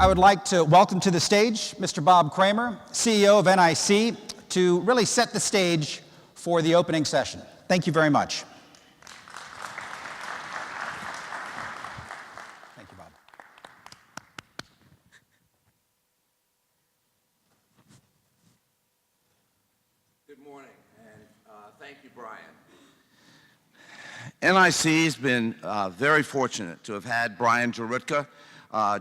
I would like to welcome to the stage Mr. Bob Kramer, CEO of NIC, to really set the stage for the opening session. Thank you very much. Thank you, Bob. Good morning, and thank you, Brian. NIC has been very fortunate to have had Brian Jarutka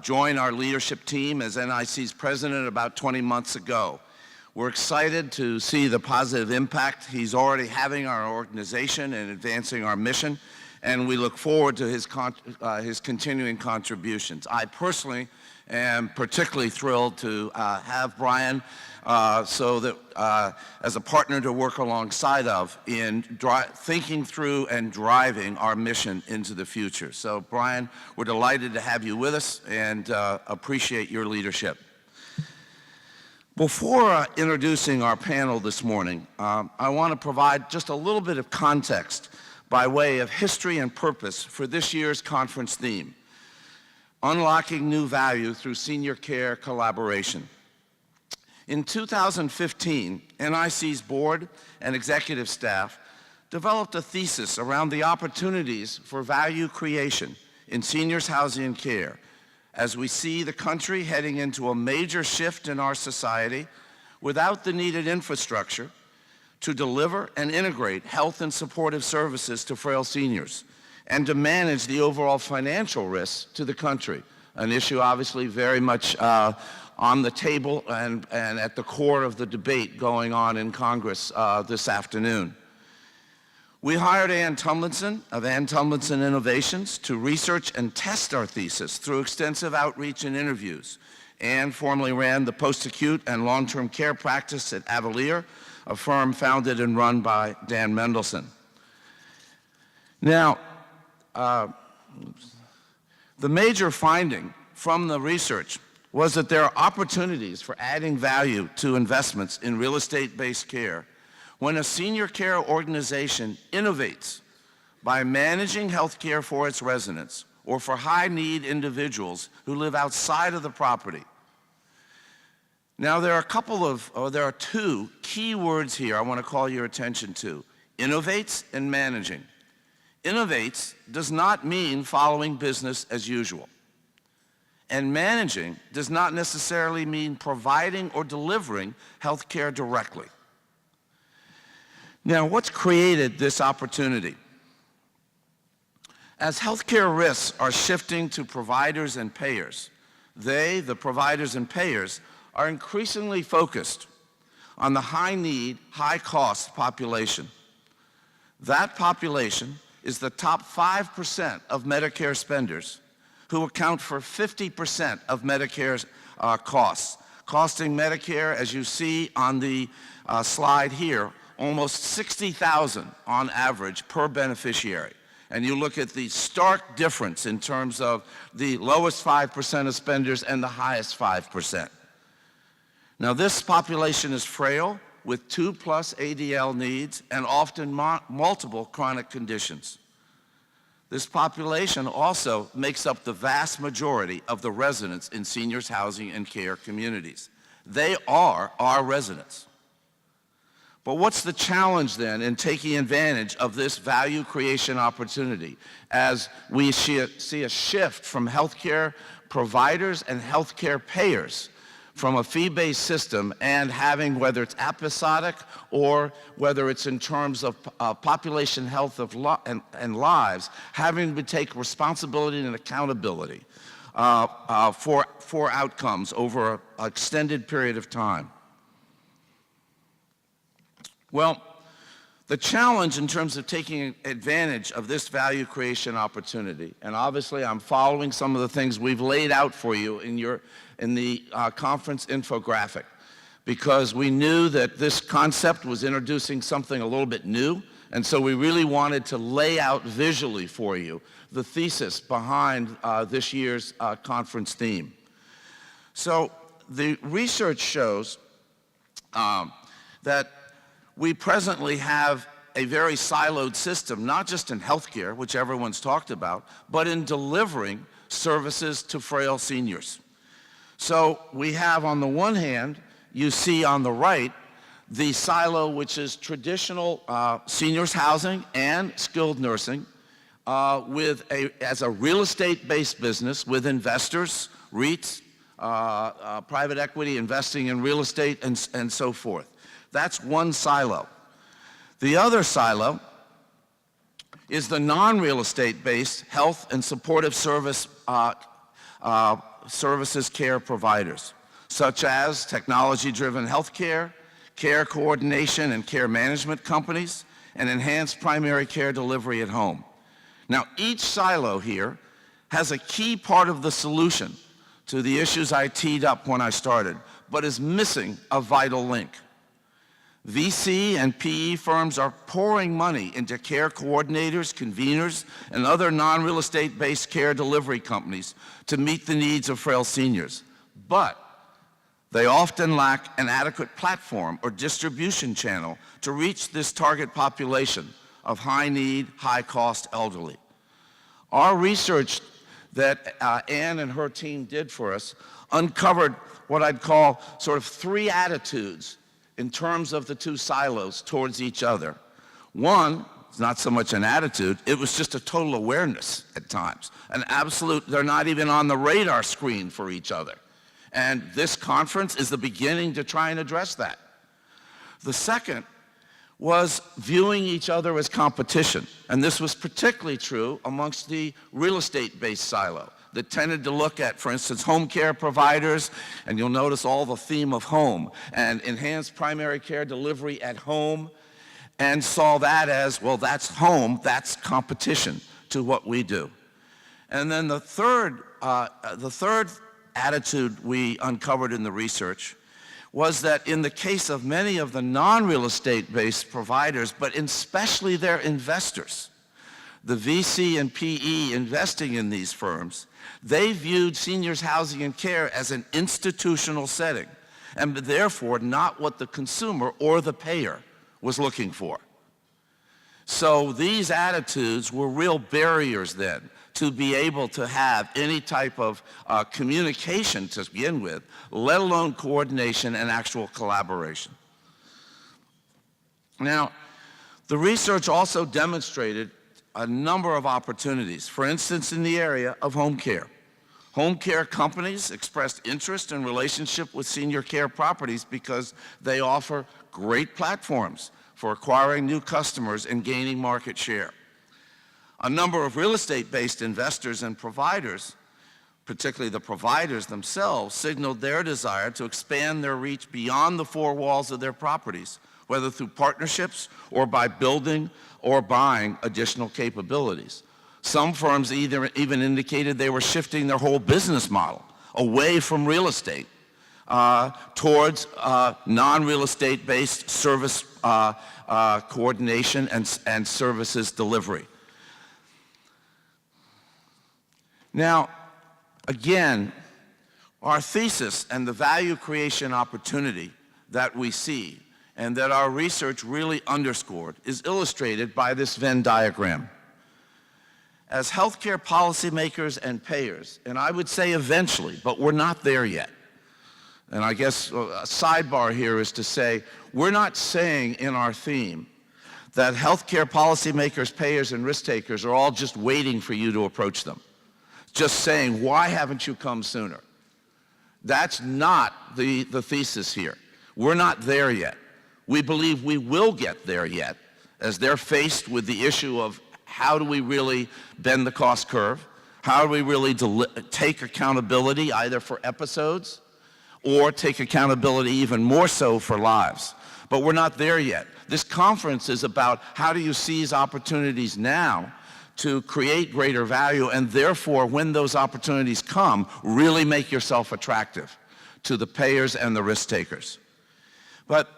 join our leadership team as NIC's president about 20 months ago. We're excited to see the positive impact he's already having on our organization and advancing our mission, and we look forward to his continuing contributions. I personally am particularly thrilled to have Brian so that as a partner to work alongside of in thinking through and driving our mission into the future. So Brian, we're delighted to have you with us and appreciate your leadership. Before introducing our panel this morning, I want to provide just a little bit of context by way of history and purpose for this year's conference theme, Unlocking New Value Through Senior Care Collaboration. In 2015, NIC's board and executive staff developed a thesis around the opportunities for value creation in seniors' housing and care as we see the country heading into a major shift in our society without the needed infrastructure to deliver and integrate health and supportive services to frail seniors and to manage the overall financial risks to the country, an issue obviously very much on the table and at the core of the debate going on in Congress this afternoon. We hired Ann Tumlinson of Ann Tumlinson Innovations to research and test our thesis through extensive outreach and interviews. Ann formerly ran the post-acute and long-term care practice at Avalier, a firm founded and run by Dan Mendelsohn. Now, the major finding from the research was that there are opportunities for adding value to investments in real estate-based care when a senior care organization innovates by managing health care for its residents or for high-need individuals who live outside of the property. Now, there are two key words here I want to call your attention to: innovates and managing. Innovates does not mean following business as usual. And managing does not necessarily mean providing or delivering health care directly. Now, what's created this opportunity? As healthcare risks are shifting to providers and payers, the providers and payers, are increasingly focused on the high-need, high-cost population. That population is the top 5% of Medicare spenders, who account for 50% of Medicare's costs, costing Medicare, as you see on the slide here, almost $60,000 on average per beneficiary. And you look at the stark difference in terms of the lowest 5% of spenders and the highest 5%. Now, this population is frail with 2+ ADL needs and often multiple chronic conditions. This population also makes up the vast majority of the residents in seniors' housing and care communities. They are our residents. But what's the challenge then in taking advantage of this value creation opportunity as we see a shift from healthcare providers and healthcare payers from a fee-based system and having, whether it's episodic or whether it's in terms of population health and lives, having to take responsibility and accountability for outcomes over an extended period of time. Well, the challenge in terms of taking advantage of this value creation opportunity, and obviously I'm following some of the things we've laid out for you in the conference infographic, because we knew that this concept was introducing something a little bit new, and so we really wanted to lay out visually for you the thesis behind this year's conference theme. So the research shows that we presently have a very siloed system, not just in healthcare, which everyone's talked about, but in delivering services to frail seniors. So we have, on the one hand, you see on the right, the silo, which is traditional seniors housing and skilled nursing, as a real estate-based business with investors, REITs, private equity investing in real estate, and so forth. That's one silo. The other silo is the non-real estate-based health and supportive services care providers, such as technology-driven healthcare, care coordination and care management companies, and enhanced primary care delivery at home. Now, each silo here has a key part of the solution to the issues I teed up when I started, but is missing a vital link. VC and PE firms are pouring money into care coordinators, conveners, and other non-real estate-based care delivery companies to meet the needs of frail seniors. But they often lack an adequate platform or distribution channel to reach this target population of high-need, high-cost elderly. Our research that Ann and her team did for us uncovered what I'd call sort of three attitudes in terms of the two silos towards each other. One, it's not so much an attitude, it was just a total awareness at times. An absolute, they're not even on the radar screen for each other. And this conference is the beginning to try and address that. The second was viewing each other as competition. And this was particularly true amongst the real estate-based silo that tended to look at, for instance, home care providers, and you'll notice all the theme of home, and enhanced primary care delivery at home, and saw that as, well, that's home, that's competition to what we do. And then the third attitude we uncovered in the research was that in the case of many of the non-real estate-based providers, but especially their investors, the VC and PE investing in these firms, they viewed seniors housing and care as an institutional setting, and therefore not what the consumer or the payer was looking for. So these attitudes were real barriers then to be able to have any type of communication to begin with, let alone coordination and actual collaboration. Now, the research also demonstrated a number of opportunities, for instance, in the area of home care. Home care companies expressed interest in relationship with senior care properties because they offer great platforms for acquiring new customers and gaining market share. A number of real estate-based investors and providers, particularly the providers themselves, signaled their desire to expand their reach beyond the four walls of their properties, whether through partnerships or by building or buying additional capabilities. Some firms even indicated they were shifting their whole business model away from real estate towards non-real estate-based service coordination and services delivery. Now, again, our thesis and the value creation opportunity that we see and that our research really underscored is illustrated by this Venn diagram. As healthcare policymakers and payers, and I would say eventually, but we're not there yet. And I guess a sidebar here is to say, we're not saying in our theme that healthcare policymakers, payers, and risk takers are all just waiting for you to approach them. Just saying, why haven't you come sooner? That's not the thesis here. We're not there yet. We believe we will get there yet, as they're faced with the issue of how do we really bend the cost curve? How do we really take accountability either for episodes or take accountability even more so for lives? But we're not there yet. This conference is about how do you seize opportunities now to create greater value, and therefore, when those opportunities come, really make yourself attractive to the payers and the risk takers. But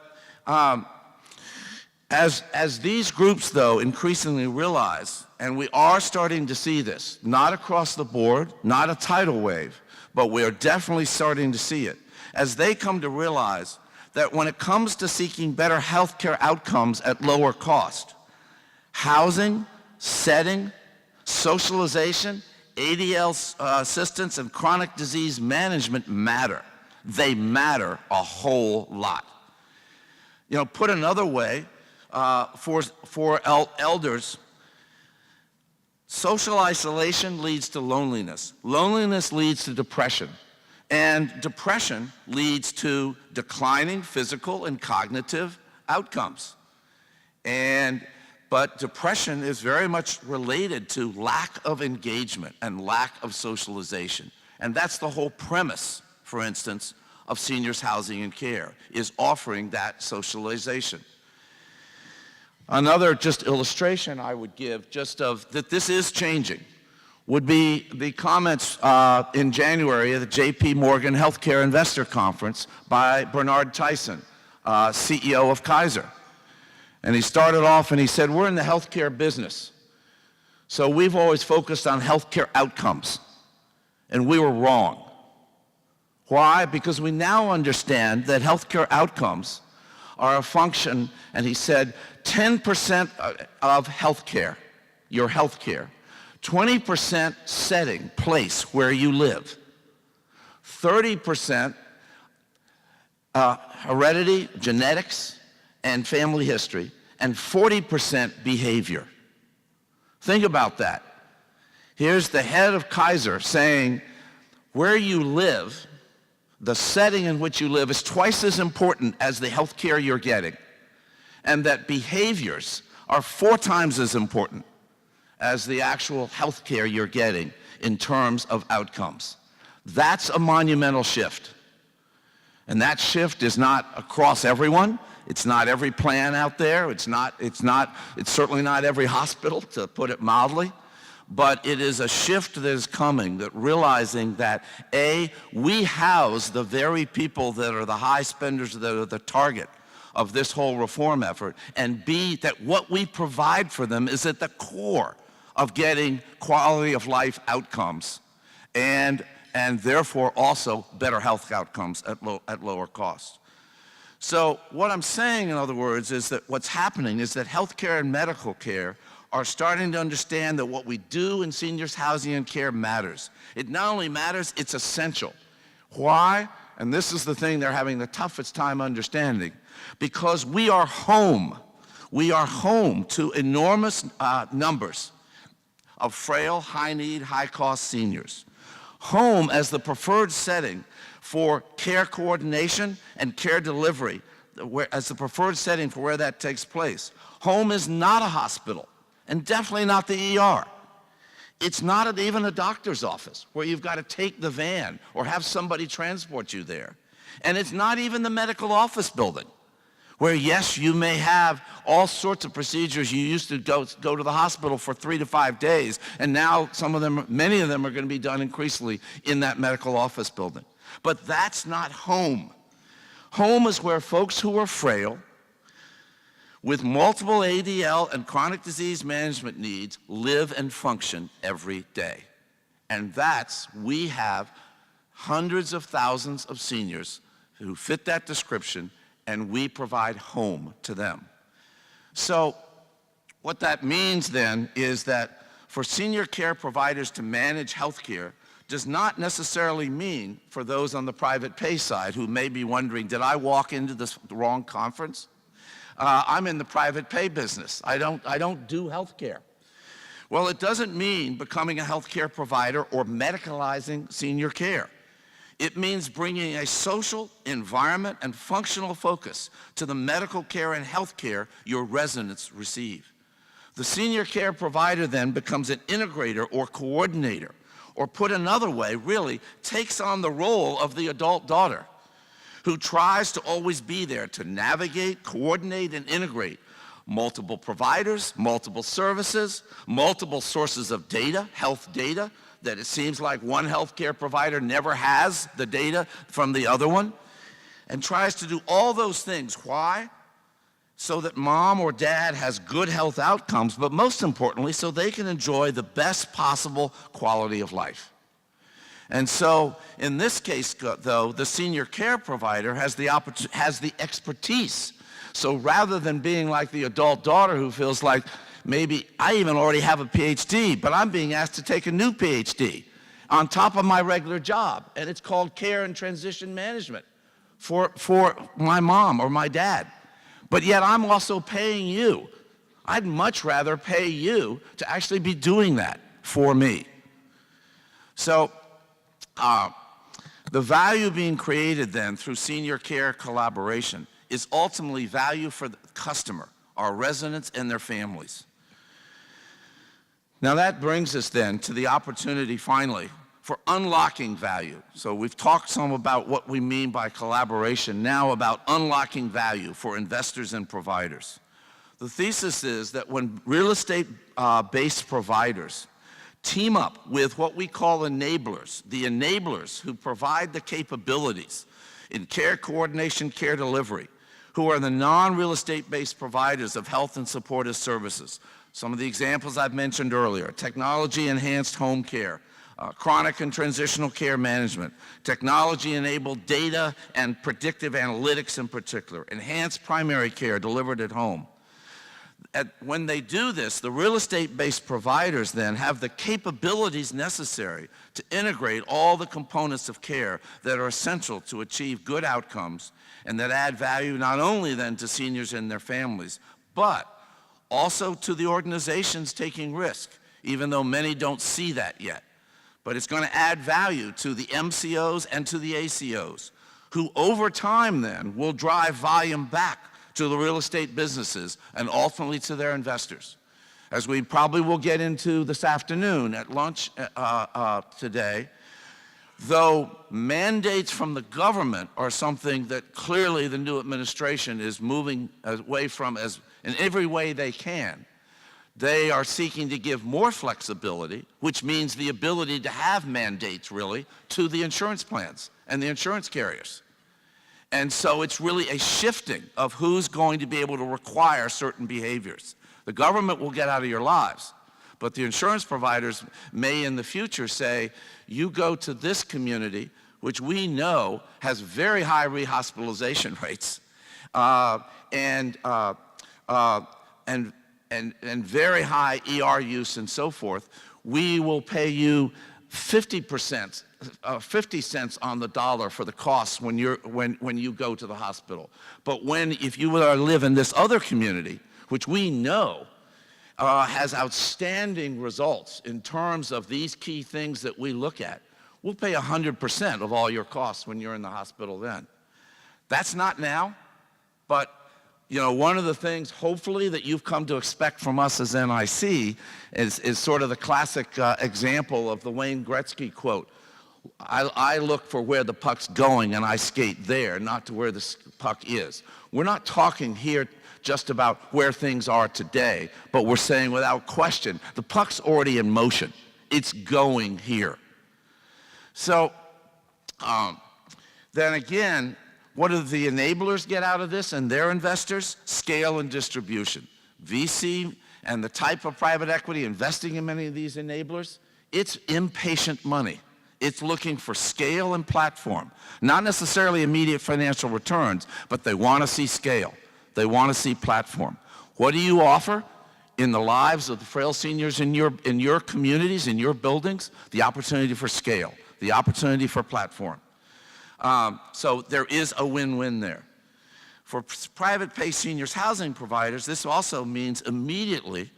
as these groups, though, increasingly realize, and we are starting to see this, not across the board, not a tidal wave, but we are definitely starting to see it, as they come to realize that when it comes to seeking better healthcare outcomes at lower cost, housing, setting, socialization, ADL assistance and chronic disease management matter. They matter a whole lot. You know, put another way, for elders, social isolation leads to loneliness. Loneliness leads to depression. And depression leads to declining physical and cognitive outcomes. But depression is very much related to lack of engagement and lack of socialization. And that's the whole premise, for instance, of seniors housing and care, is offering that socialization. Another just illustration I would give just of that this is changing would be the comments in January at the J.P. Morgan Healthcare Investor Conference by Bernard Tyson, CEO of Kaiser. And he started off and he said, we're in the healthcare business. So we've always focused on healthcare outcomes. And we were wrong. Why? Because we now understand that healthcare outcomes are a function, and he said 10% of healthcare, your healthcare, 20% setting, place where you live, 30% heredity, genetics, and family history, and 40% behavior. Think about that. Here's the head of Kaiser saying where you live, the setting in which you live is twice as important as the health care you're getting, and that behaviors are 4 times as important as the actual health care you're getting in terms of outcomes. That's a monumental shift. And that shift is not across everyone. It's not every plan out there. It's certainly not every hospital, to put it mildly. But it is a shift that is coming, that realizing that A, we house the very people that are the high spenders, that are the target of this whole reform effort, and B, that what we provide for them is at the core of getting quality of life outcomes and therefore also better health outcomes at lower cost. So what I'm saying, in other words, is that what's happening is that healthcare and medical care are starting to understand that what we do in seniors housing and care matters. It not only matters, it's essential. Why? And this is the thing they're having the toughest time understanding. Because we are home. We are home to enormous numbers of frail, high-need, high-cost seniors. Home as the preferred setting for care coordination and care delivery, as the preferred setting for where that takes place. Home is not a hospital, and definitely not the ER. It's not even a doctor's office where you've got to take the van or have somebody transport you there. And it's not even the medical office building, where yes, you may have all sorts of procedures. You used to go to the hospital for 3 to 5 days, and now many of them are going to be done increasingly in that medical office building. But that's not home. Home is where folks who are frail, with multiple ADL and chronic disease management needs, live and function every day. And we have hundreds of thousands of seniors who fit that description, and we provide home to them. So what that means then is that for senior care providers to manage health care does not necessarily mean, for those on the private pay side who may be wondering, did I walk into the wrong conference? I'm in the private pay business. I don't do health care. Well, it doesn't mean becoming a health care provider or medicalizing senior care. It means bringing a social, environment, and functional focus to the medical care and health care your residents receive. The senior care provider then becomes an integrator or coordinator, or put another way, really takes on the role of the adult daughter, who tries to always be there to navigate, coordinate, and integrate multiple providers, multiple services, multiple sources of data, health data, that it seems like one healthcare provider never has the data from the other one, and tries to do all those things. Why? So that mom or dad has good health outcomes, but most importantly, so they can enjoy the best possible quality of life. And so, in this case, though, the senior care provider has the expertise. So rather than being like the adult daughter who feels like maybe I even already have a PhD, but I'm being asked to take a new PhD on top of my regular job, and it's called Care and Transition Management for my mom or my dad. But yet I'm also paying you. I'd much rather pay you to actually be doing that for me. So the value being created then through senior care collaboration is ultimately value for the customer, our residents and their families. Now that brings us then to the opportunity finally for unlocking value. So we've talked some about what we mean by collaboration, now about unlocking value for investors and providers. The thesis is that when real estate-based providers team up with what we call enablers, the enablers who provide the capabilities in care coordination, care delivery, who are the non-real estate-based providers of health and supportive services. Some of the examples I've mentioned earlier: technology-enhanced home care, chronic and transitional care management, technology-enabled data and predictive analytics in particular, enhanced primary care delivered at home. When they do this, the real estate-based providers then have the capabilities necessary to integrate all the components of care that are essential to achieve good outcomes and that add value not only then to seniors and their families, but also to the organizations taking risk, even though many don't see that yet. But it's going to add value to the MCOs and to the ACOs, who over time then will drive volume back to the real estate businesses and ultimately to their investors. As we probably will get into this afternoon at lunch today, though mandates from the government are something that clearly the new administration is moving away from as in every way they can, they are seeking to give more flexibility, which means the ability to have mandates really to the insurance plans and the insurance carriers. And so it's really a shifting of who's going to be able to require certain behaviors. The government will get out of your lives, but the insurance providers may in the future say, you go to this community, which we know has very high rehospitalization rates and very high ER use and so forth. We will pay you 50 cents on the dollar for the costs when you go to the hospital. But if you live in this other community, which we know has outstanding results in terms of these key things that we look at, we'll pay 100% of all your costs when you're in the hospital then. That's not now, but one of the things, hopefully, that you've come to expect from us as NIC is sort of the classic example of the Wayne Gretzky quote. I look for where the puck's going and I skate there, not to where the puck is. We're not talking here just about where things are today, but we're saying without question, the puck's already in motion. It's going here. So then again, what do the enablers get out of this and their investors? Scale and distribution. VC and the type of private equity investing in many of these enablers, it's impatient money. It's looking for scale and platform, not necessarily immediate financial returns, but they want to see scale. They want to see platform. What do you offer in the lives of the frail seniors in your communities, in your buildings? The opportunity for scale, the opportunity for platform. So there is a win-win there. For private pay seniors housing providers, this also means immediately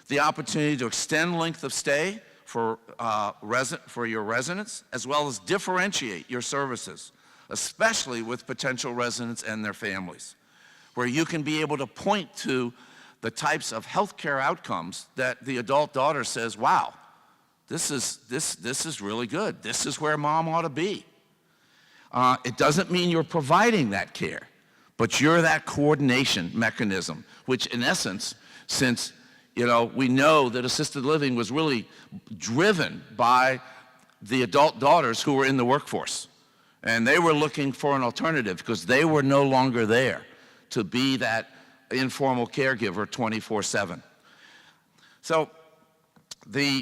the opportunity to extend length of stay for your residents, as well as differentiate your services, especially with potential residents and their families, where you can be able to point to the types of healthcare outcomes that the adult daughter says, wow, this is really good. This is where mom ought to be. It doesn't mean you're providing that care, but you're that coordination mechanism, which in essence, since we know that assisted living was really driven by the adult daughters who were in the workforce. And they were looking for an alternative because they were no longer there to be that informal caregiver 24/7. So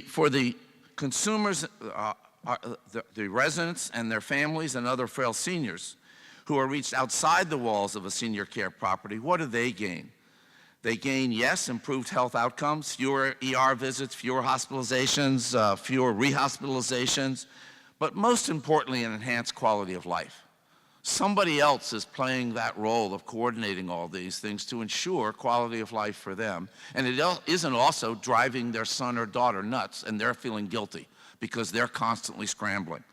for the consumers, the residents and their families and other frail seniors who are reached outside the walls of a senior care property, what do they gain? They gain, yes, improved health outcomes, fewer ER visits, fewer hospitalizations, fewer rehospitalizations, but most importantly, an enhanced quality of life. Somebody else is playing that role of coordinating all these things to ensure quality of life for them. And it isn't also driving their son or daughter nuts and they're feeling guilty because they're constantly scrambling.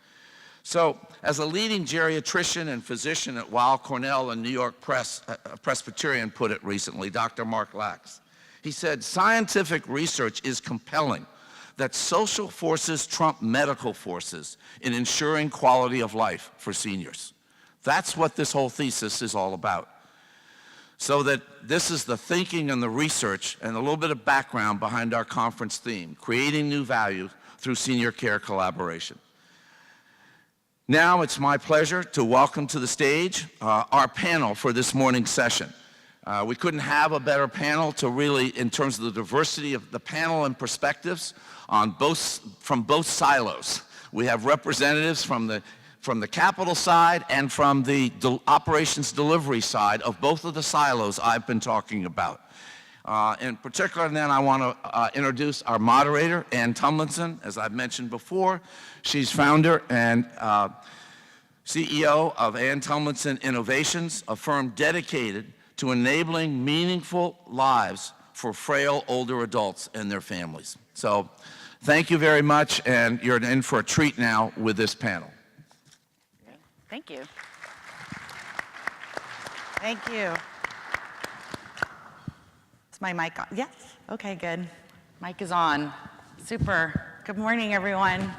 So, as a leading geriatrician and physician at Weill Cornell and New York Presbyterian put it recently, Dr. Mark Lax, he said, scientific research is compelling that social forces trump medical forces in ensuring quality of life for seniors. That's what this whole thesis is all about. So that this is the thinking and the research and a little bit of background behind our conference theme, creating new value through senior care collaboration. Now it's my pleasure to welcome to the stage our panel for this morning's session. We couldn't have a better panel to really, in terms of the diversity of the panel and perspectives from both silos. We have representatives from the capital side and from the operations delivery side of both of the silos I've been talking about. In particular, then, I want to introduce our moderator, Ann Tumlinson. As I've mentioned before, she's founder and CEO of Ann Tumlinson Innovations, a firm dedicated to enabling meaningful lives for frail older adults and their families. So thank you very much, and you're in for a treat now with this panel. Thank you. Thank you. Is my mic on? Yes? Okay, good. Mic is on. Super. Good morning, everyone.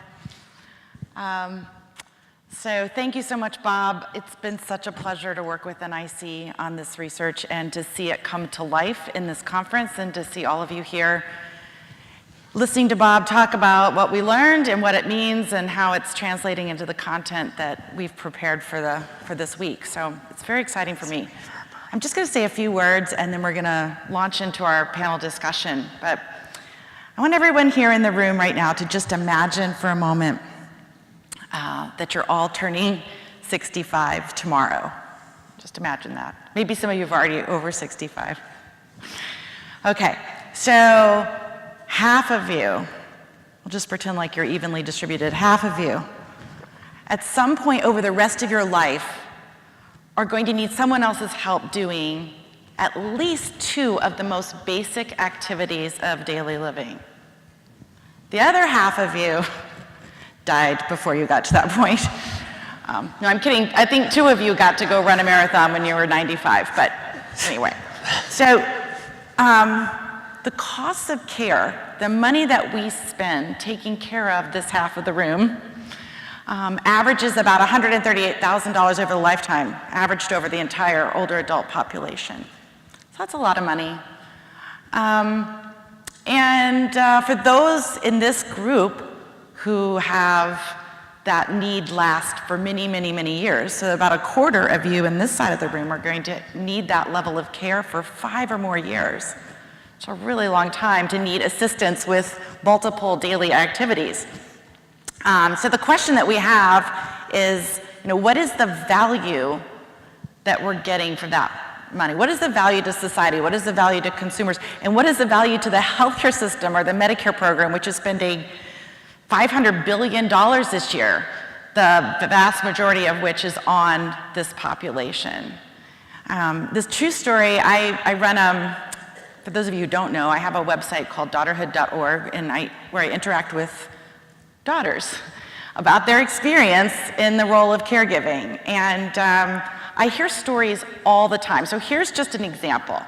So thank you so much, Bob. It's been such a pleasure to work with NIC on this research and to see it come to life in this conference and to see all of you here listening to Bob talk about what we learned and what it means and how it's translating into the content that we've prepared for this week. So it's very exciting for me. I'm just going to say a few words and then we're going to launch into our panel discussion. But I want everyone here in the room right now to just imagine for a moment that you're all turning 65 tomorrow. Just imagine that. Maybe some of you have already over 65. Okay, so half of you, we'll just pretend like you're evenly distributed, half of you, at some point over the rest of your life, are going to need someone else's help doing at least 2 of the most basic activities of daily living. The other half of you died before you got to that point. No, I'm kidding. I think 2 of you got to go run a marathon when you were 95, but anyway. So the costs of care, the money that we spend taking care of this half of the room, averages about $138,000 over the lifetime, averaged over the entire older adult population. So that's a lot of money. For those in this group who have that need last for many, many, many years, so about a quarter of you in this side of the room are going to need that level of care for 5 or more years. It's a really long time to need assistance with multiple daily activities. So the question that we have is, what is the value that we're getting for that money? What is the value to society? What is the value to consumers? And what is the value to the healthcare system or the Medicare program, which is spending $500 billion this year, the vast majority of which is on this population? This true story, I run for those of you who don't know, I have a website called daughterhood.org, and where I interact with daughters about their experience in the role of caregiving. And I hear stories all the time. So here's just an example.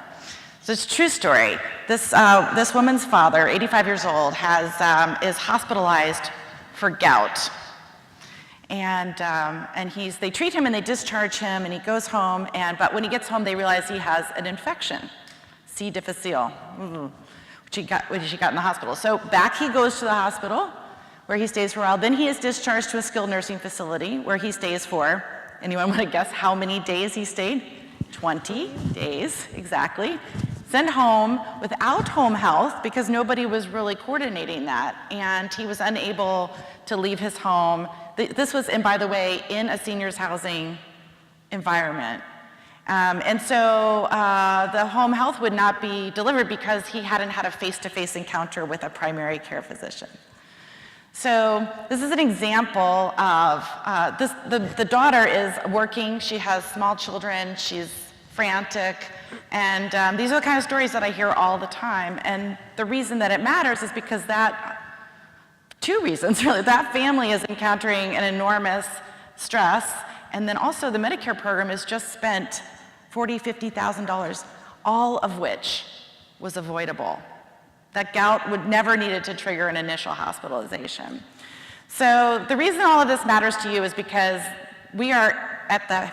So it's a true story. This woman's father, 85 years old, is hospitalized for gout. And they treat him and they discharge him and he goes home, but when he gets home they realize he has an infection, C. difficile, which he got in the hospital. So back he goes to the hospital where he stays for a while. Then he is discharged to a skilled nursing facility where he stays for, anyone want to guess how many days he stayed? 20 days, exactly. Sent home without home health because nobody was really coordinating that, and he was unable to leave his home. This was, and by the way, in a seniors housing environment. And so the home health would not be delivered because he hadn't had a face-to-face encounter with a primary care physician. So this is an example of the daughter is working, she has small children, she's frantic, and these are the kind of stories that I hear all the time. And the reason that it matters is because two reasons really. That family is encountering an enormous stress, and then also the Medicare program has just spent $40,000, $50,000, all of which was avoidable. That gout would never needed to trigger an initial hospitalization. So the reason all of this matters to you is because we are at the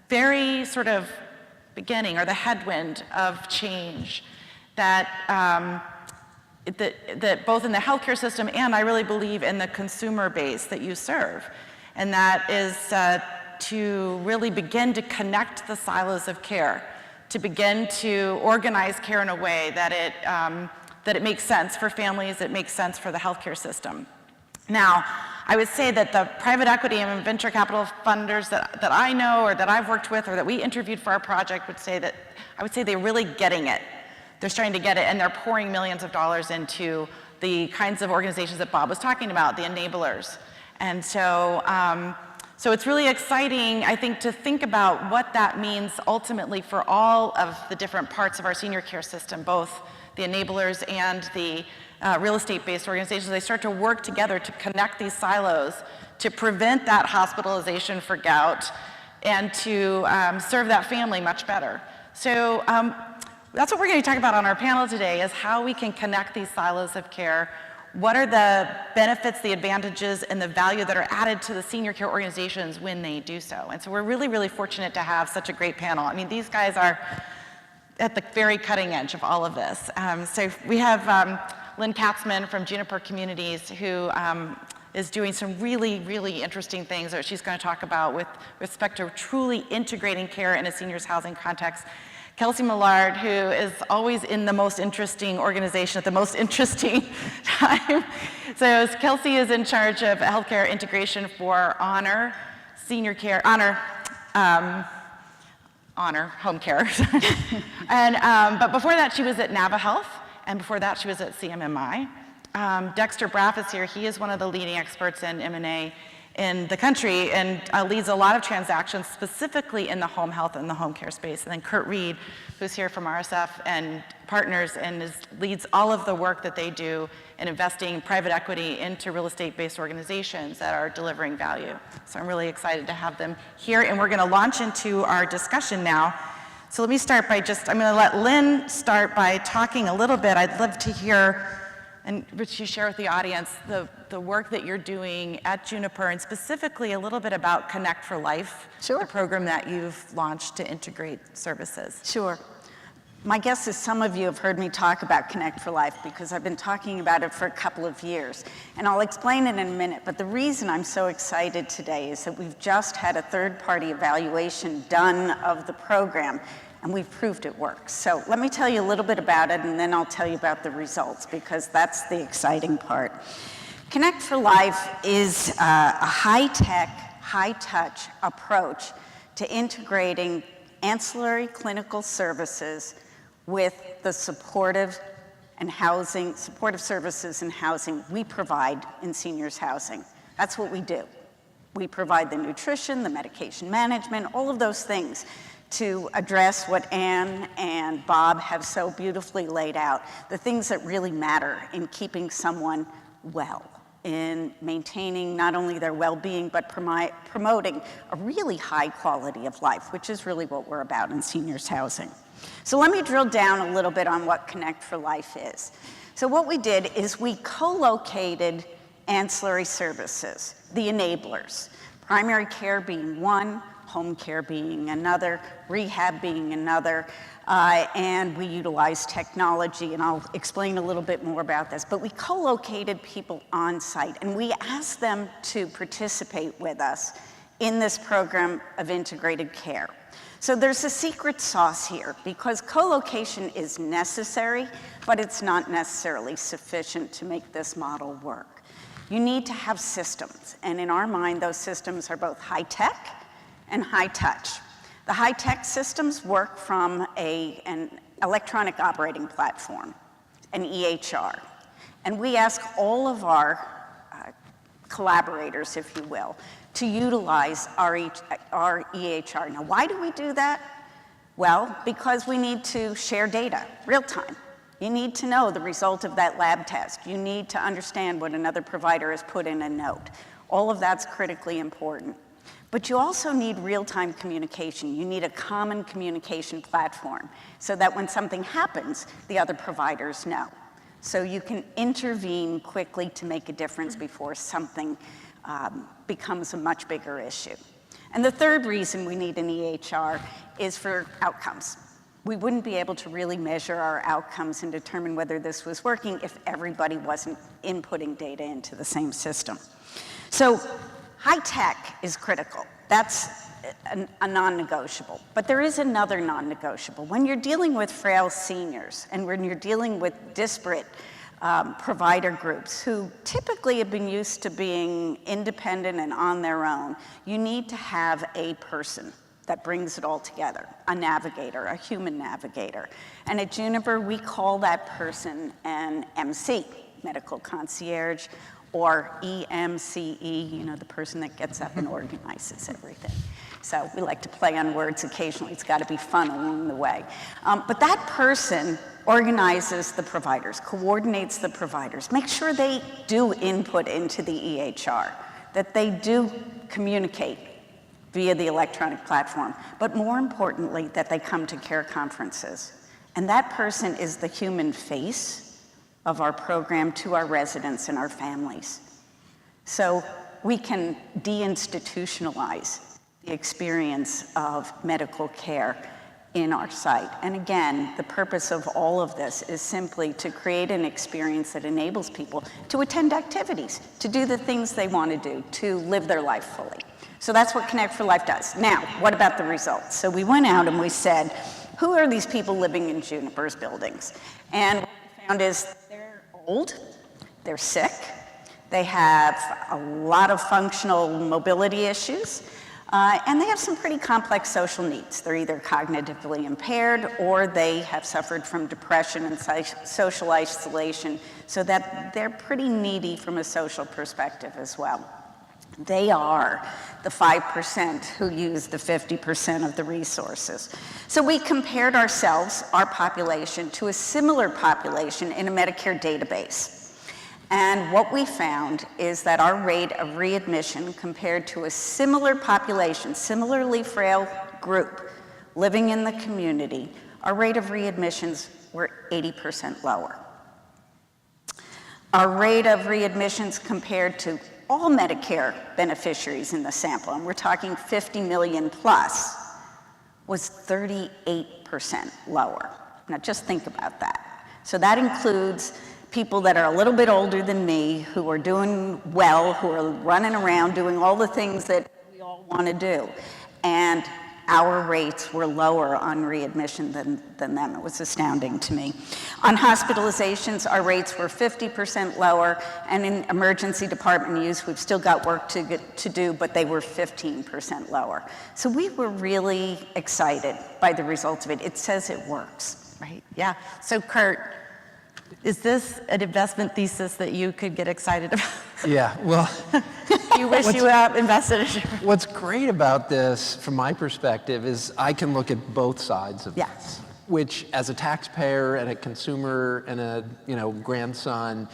very sort of beginning or the headwind of change that both in the healthcare system and I really believe in the consumer base that you serve. And that is to really begin to connect the silos of care, to begin to organize care in a way that it makes sense for families, it makes sense for the healthcare system. Now, I would say that the private equity and venture capital funders that I know or that I've worked with or that we interviewed for our project I would say they're really getting it. They're starting to get it, and they're pouring millions of dollars into the kinds of organizations that Bob was talking about, the enablers. And so, so it's really exciting, I think, to think about what that means ultimately for all of the different parts of our senior care system, both the enablers and the real estate-based organizations. They start to work together to connect these silos to prevent that hospitalization for gout and to serve that family much better. So that's what we're going to talk about on our panel today, is how we can connect these silos of care. What are the benefits, the advantages, and the value that are added to the senior care organizations when they do so? And so we're really, really fortunate to have such a great panel. I mean, these guys are at the very cutting edge of all of this. So we have Lynn Katzman from Juniper Communities, who is doing some really, really interesting things that she's going to talk about with respect to truly integrating care in a seniors housing context. Kelsey Millard, who is always in the most interesting organization at the most interesting time. So Kelsey is in charge of healthcare integration for Honor Senior Care, Honor Home Care. And, but before that, she was at Nava Health, and before that, she was at CMMI. Dexter Braff is here. He is one of the leading experts in M&A in the country and leads a lot of transactions specifically in the home health and the home care space. And then Kurt Reed, who's here from RSF and Partners, and leads all of the work that they do in investing private equity into real estate-based organizations that are delivering value. So I'm really excited to have them here, and we're gonna launch into our discussion now. So let me start by I'm gonna let Lynn start by talking a little bit. I'd love to hear, and Rich, you share with the audience the work that you're doing at Juniper, and specifically a little bit about Connect for Life, Sure. the program that you've launched to integrate services. Sure. My guess is some of you have heard me talk about Connect for Life because I've been talking about it for a couple of years. And I'll explain it in a minute, but the reason I'm so excited today is that we've just had a third-party evaluation done of the program, and we've proved it works. So let me tell you a little bit about it, and then I'll tell you about the results, because that's the exciting part. Connect for Life is a high-tech, high-touch approach to integrating ancillary clinical services with the supportive services and housing we provide in seniors housing. That's what we do. We provide the nutrition, the medication management, all of those things to address what Anne and Bob have so beautifully laid out, the things that really matter in keeping someone well, in maintaining not only their well-being, but promoting a really high quality of life, which is really what we're about in seniors housing. So let me drill down a little bit on what Connect for Life is. So what we did is we co-located ancillary services, the enablers, primary care being one, home care being another, rehab being another, and we utilize technology, and I'll explain a little bit more about this, but we co-located people on site, and we asked them to participate with us in this program of integrated care. So there's a secret sauce here, because co-location is necessary, but it's not necessarily sufficient to make this model work. You need to have systems, and in our mind, those systems are both high-tech and high-touch. The high-tech systems work from an electronic operating platform, an EHR. And we ask all of our collaborators, if you will, to utilize our EHR. Now, why do we do that? Well, because we need to share data, real time. You need to know the result of that lab test. You need to understand what another provider has put in a note. All of that's critically important. But you also need real-time communication. You need a common communication platform so that when something happens, the other providers know. So you can intervene quickly to make a difference before something becomes a much bigger issue. And the third reason we need an EHR is for outcomes. We wouldn't be able to really measure our outcomes and determine whether this was working if everybody wasn't inputting data into the same system. So high tech is critical. That's a non-negotiable. But there is another non-negotiable. When you're dealing with frail seniors and when you're dealing with disparate provider groups who typically have been used to being independent and on their own, you need to have a person that brings it all together, a navigator, a human navigator. And at Juniper, we call that person an MC, medical concierge, or EMCE, you know, the person that gets up and organizes everything. So we like to play on words occasionally. It's got to be fun along the way. But that person organizes the providers, coordinates the providers, makes sure they do input into the EHR, that they do communicate via the electronic platform, but more importantly, that they come to care conferences. And that person is the human face of our program to our residents and our families. So we can deinstitutionalize the experience of medical care in our site. And again, the purpose of all of this is simply to create an experience that enables people to attend activities, to do the things they want to do, to live their life fully. So that's what Connect for Life does. Now, what about the results? So we went out and we said, who are these people living in Juniper's buildings? And what we found is they're old, they're sick, they have a lot of functional mobility issues, and they have some pretty complex social needs. They're either cognitively impaired or they have suffered from depression and social isolation, so that they're pretty needy from a social perspective as well. They are the 5% who use the 50% of the resources. So we compared ourselves, our population, to a similar population in a Medicare database. And what we found is that our rate of readmission compared to a similar population, similarly frail group living in the community, our rate of readmissions were 80% lower. Our rate of readmissions compared to all Medicare beneficiaries in the sample, and we're talking 50 million plus, was 38% lower. Now just think about that. So that includes people that are a little bit older than me, who are doing well, who are running around doing all the things that we all want to do. And our rates were lower on readmission than them. It was astounding to me. On hospitalizations, our rates were 50% lower, and in emergency department use, we've still got work to do, but they were 15% lower. So we were really excited by the results of it. It says it works. Right, yeah. So Kurt, is this an investment thesis that you could get excited about? Yeah, well, You wish you invested in it. what's great about this, from my perspective, is I can look at both sides of Yes. this, which, as a taxpayer and a consumer and a grandson,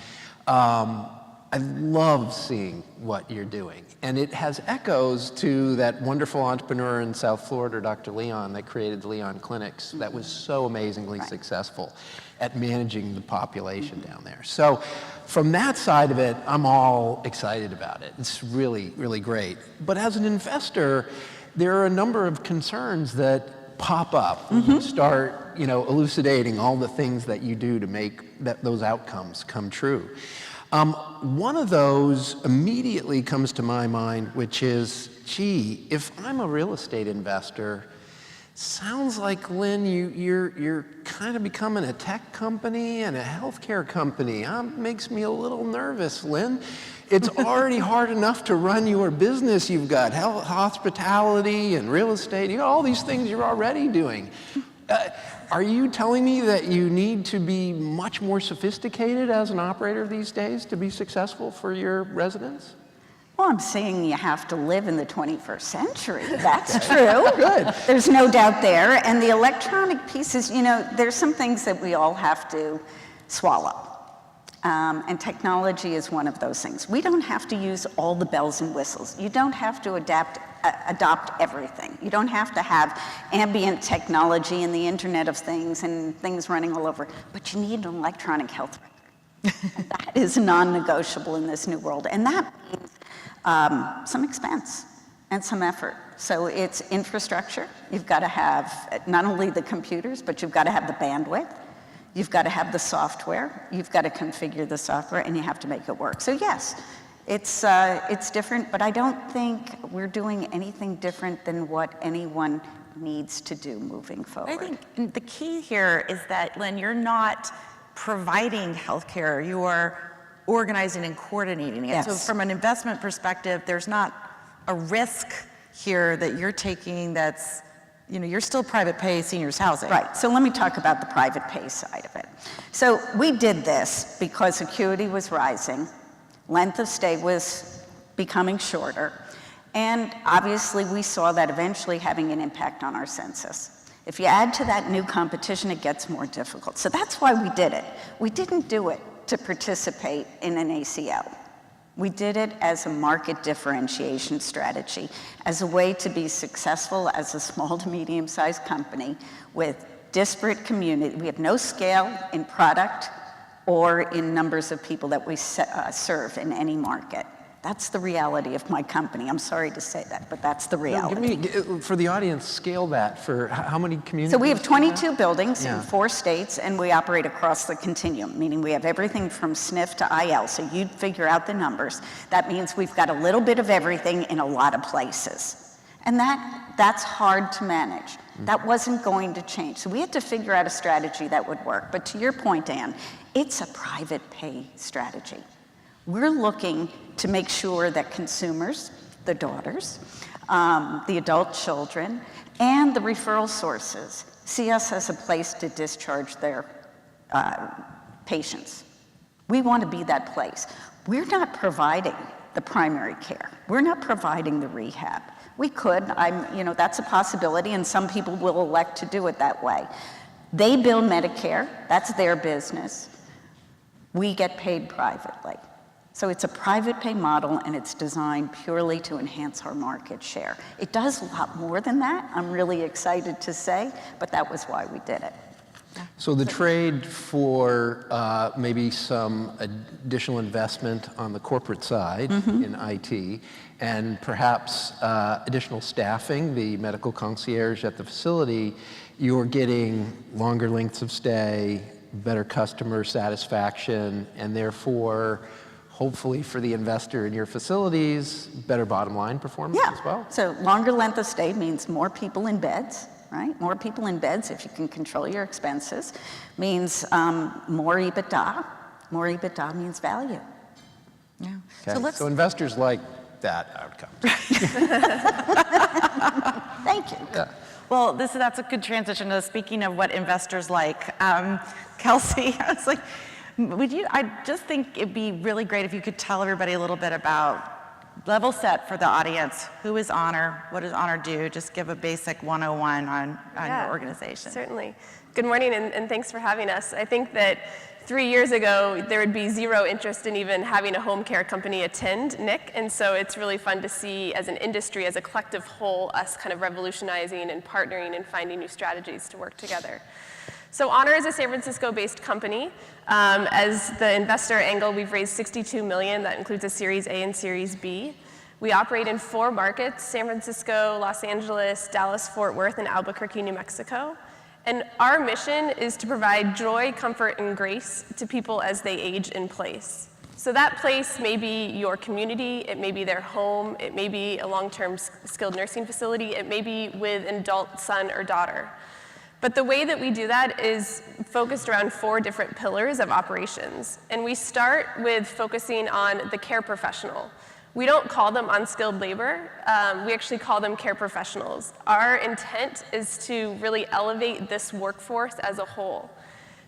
I love seeing what you're doing. And it has echoes to that wonderful entrepreneur in South Florida, Dr. Leon, that created the Leon Clinics, that was so amazingly successful at managing the population down there. So from that side of it, I'm all excited about it. It's really, really great. But as an investor, there are a number of concerns that pop up when you start, elucidating all the things that you do to make those outcomes come true. One of those immediately comes to my mind, which is, gee, if I'm a real estate investor, Sounds like, Lynn, you're kind of becoming a tech company and a healthcare company. Makes me a little nervous, Lynn. It's already hard enough to run your business. You've got health, hospitality and real estate. You got all these things you're already doing. Are you telling me that you need to be much more sophisticated as an operator these days to be successful for your residents? Well, I'm saying you have to live in the 21st century. That's true. Good. There's no doubt there. And the electronic pieces, you know, there's some things that we all have to swallow. And technology is one of those things. We don't have to use all the bells and whistles. You don't have to adopt everything. You don't have to have ambient technology and the Internet of Things and things running all over. But you need an electronic health record. And that is non-negotiable in this new world. And that means some expense and some effort. So it's infrastructure. You've got to have not only the computers, but you've got to have the bandwidth. You've got to have the software. You've got to configure the software, and you have to make it work. So yes, it's different, but I don't think we're doing anything different than what anyone needs to do moving forward. I think the key here is that, Lynn, you're not providing healthcare. You are organizing and coordinating it. Yes. So from an investment perspective, there's not a risk here that you're taking that's, you know, you're still private pay seniors housing. Right, so let me talk about the private pay side of it. So we did this because acuity was rising, length of stay was becoming shorter, and obviously we saw that eventually having an impact on our census. If you add to that new competition, it gets more difficult. So that's why we did it. We didn't do it to participate in an ACO. We did it as a market differentiation strategy, as a way to be successful as a small to medium-sized company with disparate community. We have no scale in product or in numbers of people that we serve in any market. That's the reality of my company. I'm sorry to say that, but that's the reality. For the audience, scale that for how many communities? So we have do you 22 buildings Yeah. in 4 states, and we operate across the continuum, meaning we have everything from SNF to IL, so you'd figure out the numbers. That means we've got a little bit of everything in a lot of places. And that's hard to manage. That wasn't going to change. So we had to figure out a strategy that would work. But to your point, Ann, it's a private pay strategy. We're looking to make sure that consumers, the daughters, the adult children, and the referral sources see us as a place to discharge their patients. We want to be that place. We're not providing the primary care. We're not providing the rehab. We could, that's a possibility, and some people will elect to do it that way. They bill Medicare, that's their business. We get paid privately. So it's a private pay model, and it's designed purely to enhance our market share. It does a lot more than that, I'm really excited to say, but that was why we did it. So the trade for maybe some additional investment on the corporate side in IT, and perhaps additional staffing, the medical concierge at the facility, you're getting longer lengths of stay, better customer satisfaction, and therefore, hopefully for the investor in your facilities, better bottom line performance as well? So longer length of stay means more people in beds, right? More people in beds, if you can control your expenses, means more EBITDA. More EBITDA means value. Yeah. Okay. So investors like that outcome. Thank you. Yeah. Well, that's a good transition to speaking of what investors like. Kelsey, I was like, I just think it'd be really great if you could tell everybody a little bit about, level set for the audience. Who is Honor? What does Honor do? Just give a basic 101 on your organization. Certainly. Good morning, and thanks for having us. I think that 3 years ago, there would be zero interest in even having a home care company attend NIC, and so it's really fun to see as an industry, as a collective whole, us kind of revolutionizing and partnering and finding new strategies to work together. So Honor is a San Francisco-based company. As the investor angle, we've raised $62 million. That includes a Series A and Series B. We operate in 4 markets: San Francisco, Los Angeles, Dallas, Fort Worth, and Albuquerque, New Mexico. And our mission is to provide joy, comfort, and grace to people as they age in place. So that place may be your community, it may be their home, it may be a long-term skilled nursing facility, it may be with an adult son or daughter. But the way that we do that is focused around 4 different pillars of operations. And we start with focusing on the care professional. We don't call them unskilled labor, we actually call them care professionals. Our intent is to really elevate this workforce as a whole.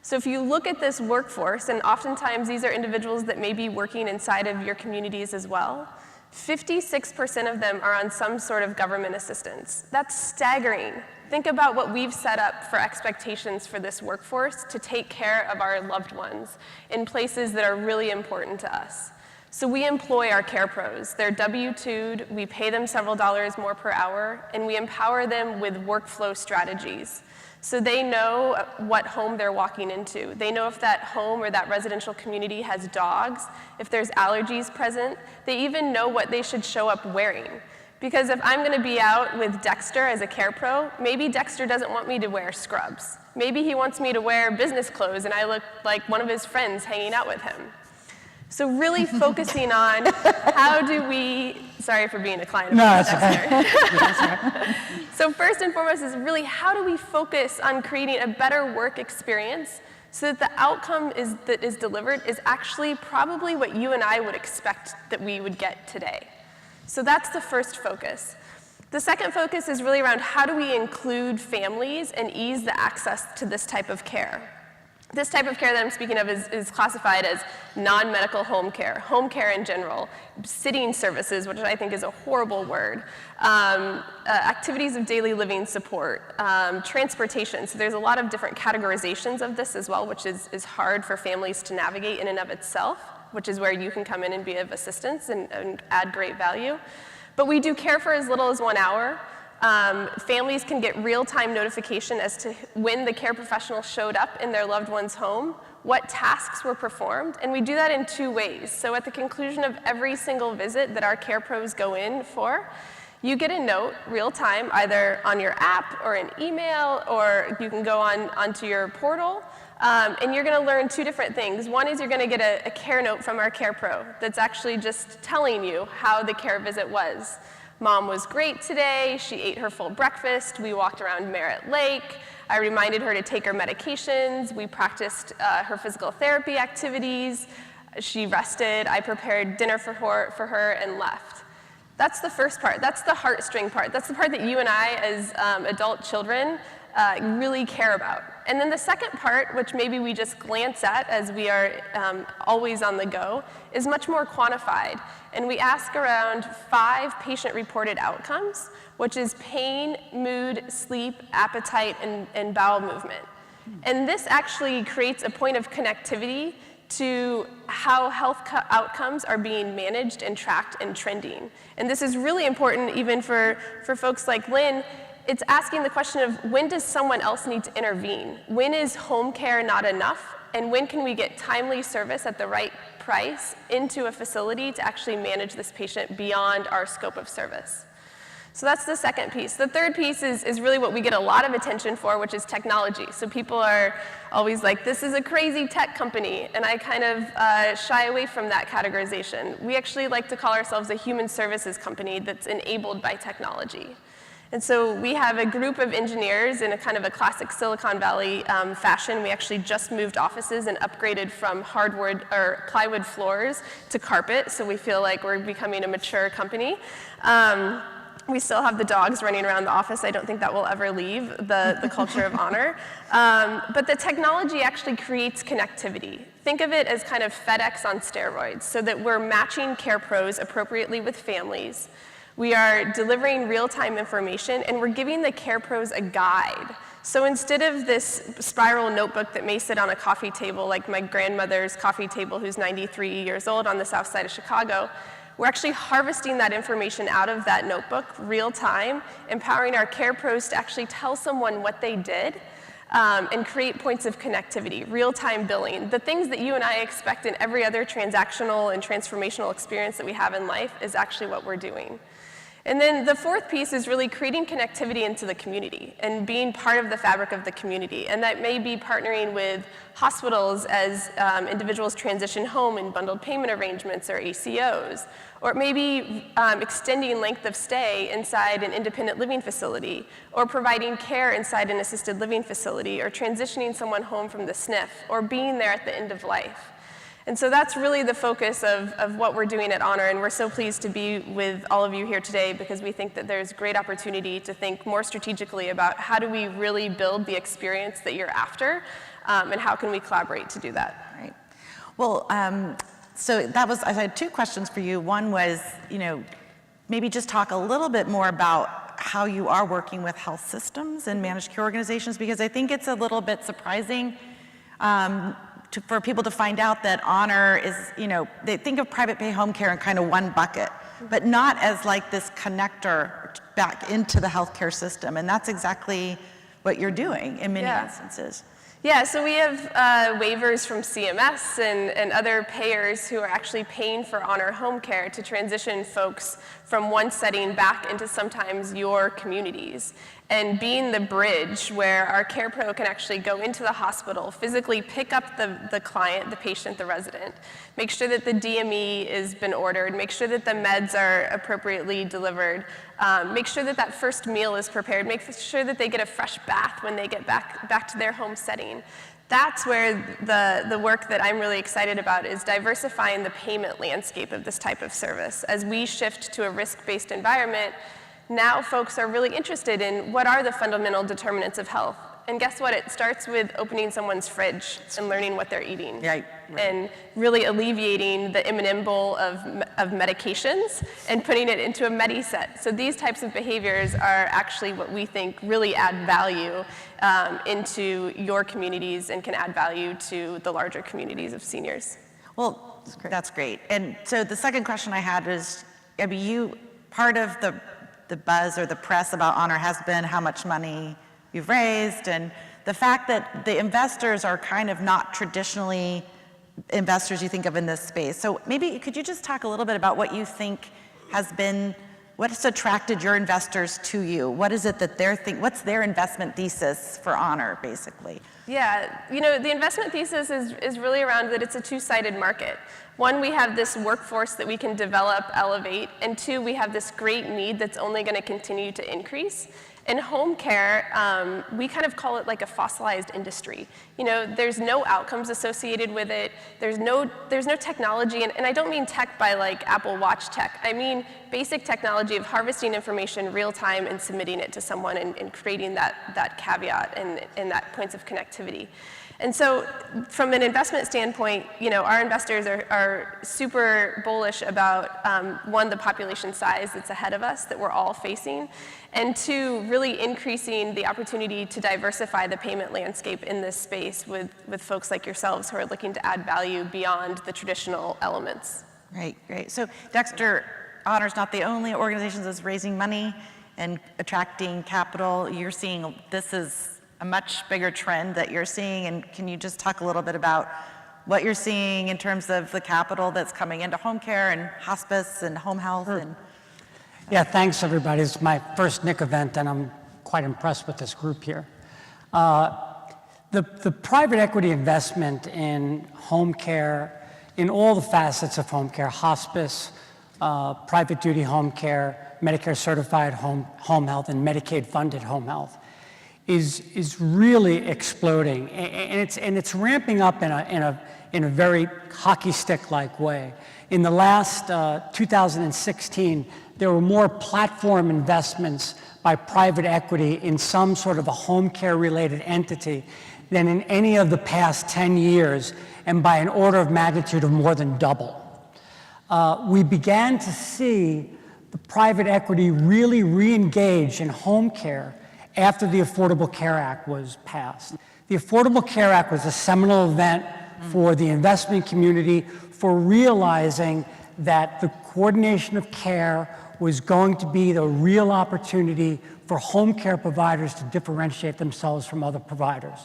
So if you look at this workforce, and oftentimes these are individuals that may be working inside of your communities as well, 56% of them are on some sort of government assistance. That's staggering. Think about what we've set up for expectations for this workforce to take care of our loved ones in places that are really important to us. So we employ our care pros. They're W-2'd, we pay them several dollars more per hour, and we empower them with workflow strategies. So they know what home they're walking into. They know if that home or that residential community has dogs, if there's allergies present. They even know what they should show up wearing. Because if I'm gonna be out with Dexter as a care pro, maybe Dexter doesn't want me to wear scrubs. Maybe he wants me to wear business clothes and I look like one of his friends hanging out with him. So really focusing on how do we, sorry for being a client of Dexter. So first and foremost is really how do we focus on creating a better work experience so that the outcome that is delivered is actually probably what you and I would expect that we would get today. So that's the first focus. The second focus is really around how do we include families and ease the access to this type of care. This type of care that I'm speaking of is classified as non-medical home care in general, sitting services, which I think is a horrible word, activities of daily living support, transportation. So there's a lot of different categorizations of this as well, which is hard for families to navigate in and of itself, which is where you can come in and be of assistance and add great value. But we do care for as little as 1 hour. Families can get real-time notification as to when the care professional showed up in their loved one's home, what tasks were performed, and we do that in 2 ways. So at the conclusion of every single visit that our care pros go in for, you get a note real-time, either on your app or an email, or you can go onto your portal, and you're gonna learn 2 different things. One is you're gonna get a care note from our care pro that's actually just telling you how the care visit was. Mom was great today, she ate her full breakfast, we walked around Merritt Lake, I reminded her to take her medications, we practiced her physical therapy activities, she rested, I prepared dinner for her and left. That's the first part, that's the heartstring part, that's the part that you and I as adult children really care about. And then the second part, which maybe we just glance at as we are always on the go, is much more quantified. And we ask around 5 patient-reported outcomes, which is pain, mood, sleep, appetite, and bowel movement. And this actually creates a point of connectivity to how health outcomes are being managed and tracked and trending. And this is really important even for folks like Lynn. It's asking the question of when does someone else need to intervene? When is home care not enough? And when can we get timely service at the right price into a facility to actually manage this patient beyond our scope of service? So that's the second piece. The third piece is really what we get a lot of attention for, which is technology. So people are always like, this is a crazy tech company, and I kind of shy away from that categorization. We actually like to call ourselves a human services company that's enabled by technology. And so we have a group of engineers in a kind of a classic Silicon Valley fashion. We actually just moved offices and upgraded from hardwood or plywood floors to carpet, so we feel like we're becoming a mature company. We still have the dogs running around the office. I don't think that will ever leave the culture of honor. But the technology actually creates connectivity. Think of it as kind of FedEx on steroids, so that we're matching care pros appropriately with families. We are delivering real-time information, and we're giving the care pros a guide. So instead of this spiral notebook that may sit on a coffee table, like my grandmother's coffee table, who's 93 years old on the south side of Chicago, we're actually harvesting that information out of that notebook real-time, empowering our care pros to actually tell someone what they did, and create points of connectivity, real-time billing. The things that you and I expect in every other transactional and transformational experience that we have in life is actually what we're doing. And then the fourth piece is really creating connectivity into the community and being part of the fabric of the community. And that may be partnering with hospitals as individuals transition home in bundled payment arrangements or ACOs. Or it may be extending length of stay inside an independent living facility, or providing care inside an assisted living facility, or transitioning someone home from the SNF, or being there at the end of life. And so that's really the focus of what we're doing at Honor, and we're so pleased to be with all of you here today because we think that there's great opportunity to think more strategically about how do we really build the experience that you're after, and how can we collaborate to do that. Right. Well, so that was, I had two questions for you. One was, maybe just talk a little bit more about how you are working with health systems and managed care organizations, because I think it's a little bit surprising for people to find out that Honor is, they think of private pay home care in kind of one bucket, but not as like this connector back into the healthcare system. And that's exactly what you're doing in many instances. Yeah, so we have waivers from CMS and other payers who are actually paying for Honor Home Care to transition folks from one setting back into sometimes your communities. And being the bridge where our care pro can actually go into the hospital, physically pick up the client, the patient, the resident, make sure that the DME has been ordered, make sure that the meds are appropriately delivered, make sure that that first meal is prepared, make sure that they get a fresh bath when they get back to their home setting. That's where the work that I'm really excited about is diversifying the payment landscape of this type of service. As we shift to a risk-based environment, now folks are really interested in what are the fundamental determinants of health. And guess what? It starts with opening someone's fridge and learning what they're eating. Right. And really alleviating the M&M bowl of medications and putting it into a Medi-set. So these types of behaviors are actually what we think really add value into your communities and can add value to the larger communities of seniors. Well, that's great. And so the second question I had is, part of the buzz or the press about Honor has been how much money you've raised, and the fact that the investors are kind of not traditionally investors you think of in this space. So maybe could you just talk a little bit about what you think what has attracted your investors to you? What is it that what's their investment thesis for Honor, basically? Yeah, the investment thesis is really around that it's a two-sided market. One, we have this workforce that we can develop, elevate, and two, we have this great need that's only going to continue to increase. In home care, we kind of call it like a fossilized industry. There's no outcomes associated with it. There's no technology, and I don't mean tech by like Apple Watch tech. I mean basic technology of harvesting information real time and submitting it to someone and creating that caveat and that points of connectivity. And so from an investment standpoint, our investors are super bullish about, one, the population size that's ahead of us that we're all facing, and two, really increasing the opportunity to diversify the payment landscape in this space with folks like yourselves who are looking to add value beyond the traditional elements. Right, great. So Dexter, Honor's not the only organization that's raising money and attracting capital. You're seeing this is a much bigger trend that you're seeing, and can you just talk a little bit about what you're seeing in terms of the capital that's coming into home care and hospice and home health? And yeah, thanks everybody. It's my first NIC event and I'm quite impressed with this group here. The private equity investment in home care, in all the facets of home care, hospice, private duty home care, Medicare certified home health, and Medicaid funded home health, is really exploding, and it's ramping up in a very hockey stick-like way. In the last 2016, there were more platform investments by private equity in some sort of a home care-related entity than in any of the past 10 years, and by an order of magnitude of more than double. We began to see the private equity really re-engage in home care after the Affordable Care Act was passed. The Affordable Care Act was a seminal event for the investment community for realizing that the coordination of care was going to be the real opportunity for home care providers to differentiate themselves from other providers.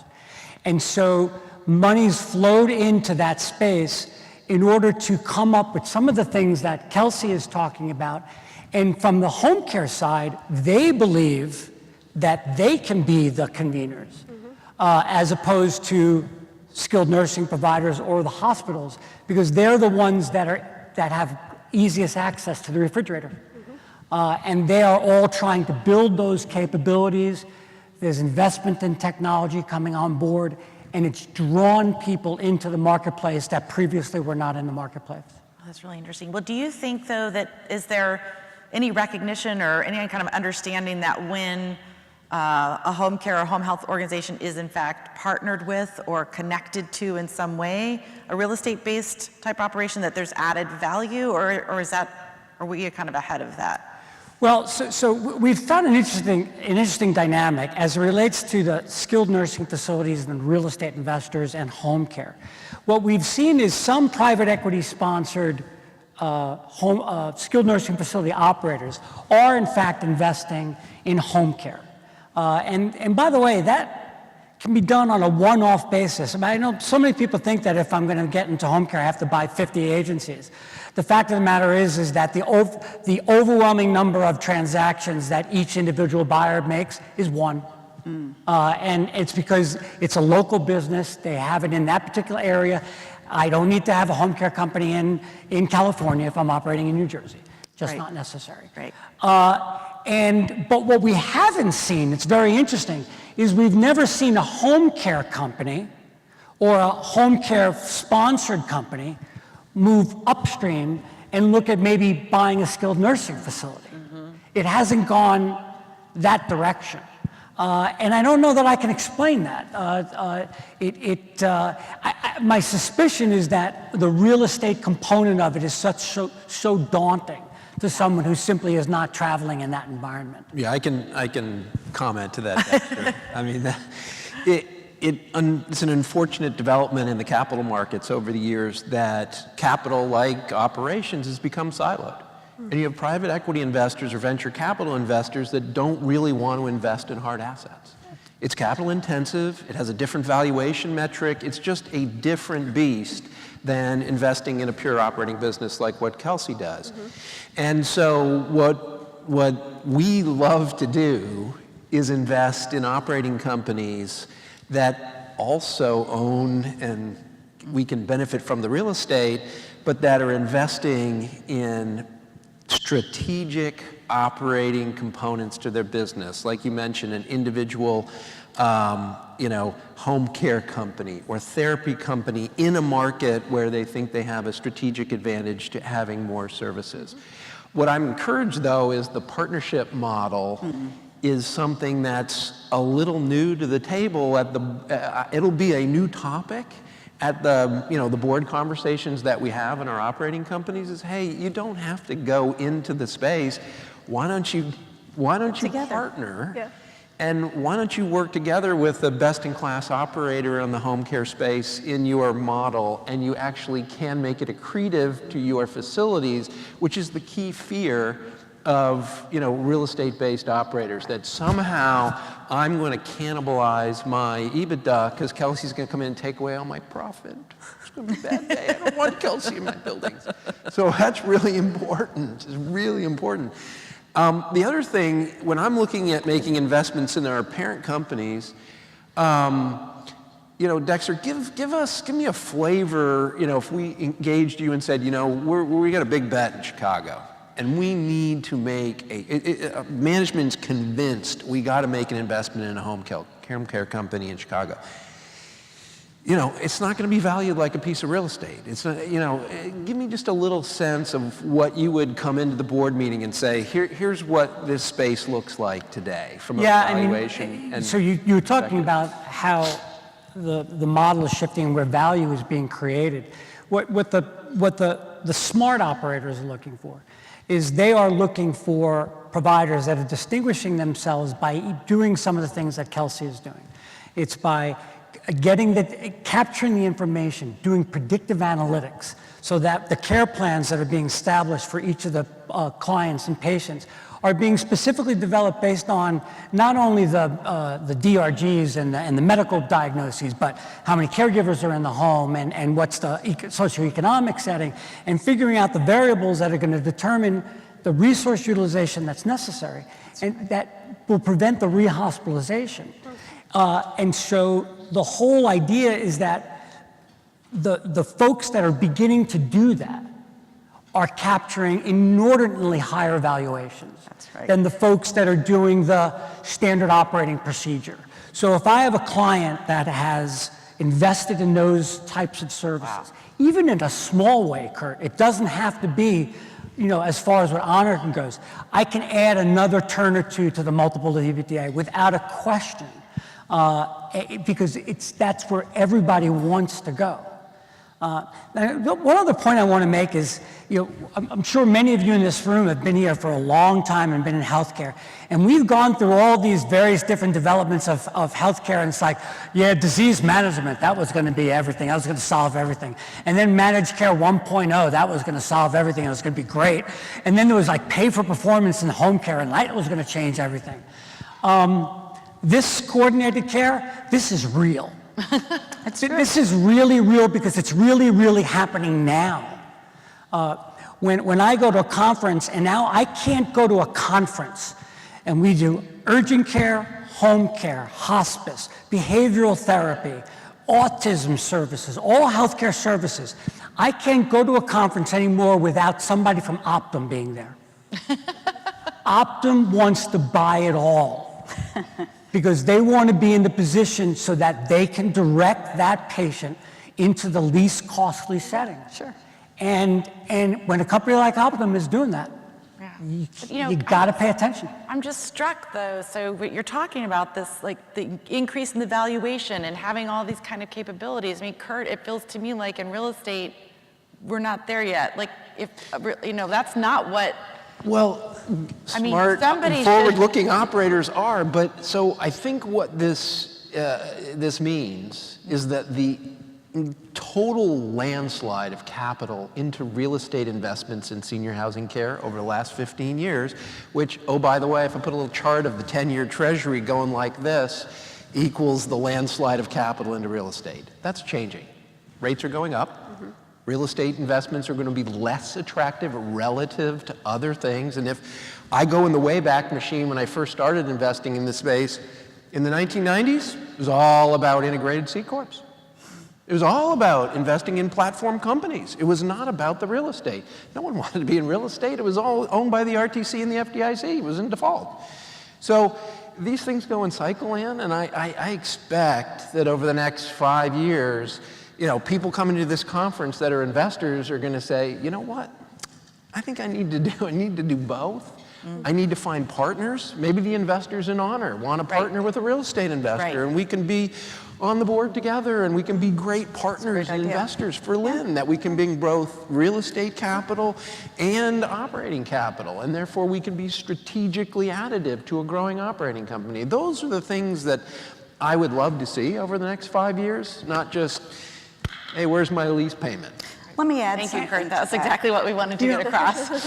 And so monies flowed into that space in order to come up with some of the things that Kelsey is talking about. And from the home care side, they believe that they can be the conveners, as opposed to skilled nursing providers or the hospitals, because they're the ones that have easiest access to the refrigerator. And they are all trying to build those capabilities. There's investment in technology coming on board, and it's drawn people into the marketplace that previously were not in the marketplace. That's really interesting. Well, do you think, though, that is there any recognition or any kind of understanding that when a home care or home health organization is in fact partnered with or connected to in some way a real estate-based type operation, that there's added value, or is that, are we kind of ahead of that? Well, so we've found an interesting dynamic as it relates to the skilled nursing facilities and real estate investors and home care. What we've seen is some private equity sponsored skilled nursing facility operators are in fact investing in home care. And by the way, that can be done on a one-off basis. I know so many people think that if I'm going to get into home care, I have to buy 50 agencies. The fact of the matter is that the overwhelming number of transactions that each individual buyer makes is one. And it's because it's a local business. They have it in that particular area. I don't need to have a home care company in California if I'm operating in New Jersey. Just not necessary. Right. But what we haven't seen, it's very interesting, is we've never seen a home care company or a home care sponsored company move upstream and look at maybe buying a skilled nursing facility. It hasn't gone that direction. And I don't know that I can explain that. My suspicion is that the real estate component of it is so daunting to someone who simply is not traveling in that environment. Yeah, I can comment to that, Dexter. I mean, it's an unfortunate development in the capital markets over the years that capital-like operations has become siloed. And you have private equity investors or venture capital investors that don't really want to invest in hard assets. It's capital intensive, it has a different valuation metric, it's just a different beast than investing in a pure operating business like what Kelsey does. And so what we love to do is invest in operating companies that also own, and we can benefit from the real estate, but that are investing in strategic operating components to their business. Like you mentioned, an individual home care company or therapy company in a market where they think they have a strategic advantage to having more services. What I'm encouraged, though, is the partnership model is something that's a little new to the table. It'll be a new topic at the board conversations that we have in our operating companies. Is, hey, you don't have to go into the space. Why don't you partner? Yeah. And why don't you work together with the best-in-class operator in the home care space in your model, and you actually can make it accretive to your facilities, which is the key fear of real estate-based operators, that somehow I'm going to cannibalize my EBITDA because Kelsey's going to come in and take away all my profit. It's going to be a bad day. I don't want Kelsey in my buildings. So that's really important. It's really important. The other thing, when I'm looking at making investments in our parent companies, Dexter, give me a flavor. If we engaged you and said, we got a big bet in Chicago, and we need to make management's convinced we got to make an investment in a home care company in Chicago. It's not going to be valued like a piece of real estate. It's not, give me just a little sense of what you would come into the board meeting and say, here's what this space looks like today from a valuation. So you were talking about how the model is shifting, where value is being created. What the smart operators are looking for is they are looking for providers that are distinguishing themselves by doing some of the things that Kelsey is doing. It's by capturing the information, doing predictive analytics, so that the care plans that are being established for each of the clients and patients are being specifically developed based on not only the DRGs and the medical diagnoses, but how many caregivers are in the home and what's the socioeconomic setting, and figuring out the variables that are going to determine the resource utilization that's necessary, and that will prevent the rehospitalization. And so the whole idea is that the folks that are beginning to do that are capturing inordinately higher valuations than the folks that are doing the standard operating procedure. So if I have a client that has invested in those types of services, even in a small way, Kurt, it doesn't have to be, as far as what Honor goes, I can add another turn or two to the multiple of EBITDA without a question, because that's where everybody wants to go. Now, one other point I want to make is, I'm sure many of you in this room have been here for a long time and been in healthcare, and we've gone through all these various different developments of healthcare, and it's like, disease management, that was going to be everything, that was going to solve everything. And then managed care 1.0, that was going to solve everything, it was going to be great. And then there was like pay for performance in home care, and that was going to change everything. This coordinated care, this is real. This is really real because it's really, really happening now. When I go to a conference, and now I can't go to a conference, and we do urgent care, home care, hospice, behavioral therapy, autism services, all healthcare services. I can't go to a conference anymore without somebody from Optum being there. Optum wants to buy it all. Because they want to be in the position so that they can direct that patient into the least costly setting. Sure. And when a company like Optum is doing that, you got to pay attention. I'm just struck, though. So what you're talking about, this, like the increase in the valuation and having all these kind of capabilities. I mean, Kurt, it feels to me like in real estate, we're not there yet. Like, if that's not what. Well, smart, forward-looking operators are, but so I think what this means is that the total landslide of capital into real estate investments in senior housing care over the last 15 years, which, oh, by the way, if I put a little chart of the 10-year treasury going like this, equals the landslide of capital into real estate. That's changing. Rates are going up. Real estate investments are going to be less attractive relative to other things. And if I go in the Wayback Machine when I first started investing in this space, in the 1990s, it was all about integrated C-Corps. It was all about investing in platform companies. It was not about the real estate. No one wanted to be in real estate. It was all owned by the RTC and the FDIC. It was in default. So these things go in cycle, Ann, and I expect that over the next 5 years, people coming to this conference that are investors are going to say, you know what? I think I need to do both. I need to find partners. Maybe the investors in Honor want to partner with a real estate investor, and we can be on the board together, and we can be great partners and investors for Lynn, that we can bring both real estate capital and operating capital, and therefore we can be strategically additive to a growing operating company. Those are the things that I would love to see over the next 5 years, not just, hey, where's my lease payment? Let me add Thank something. you, Kurt. That was exactly what we wanted to get across.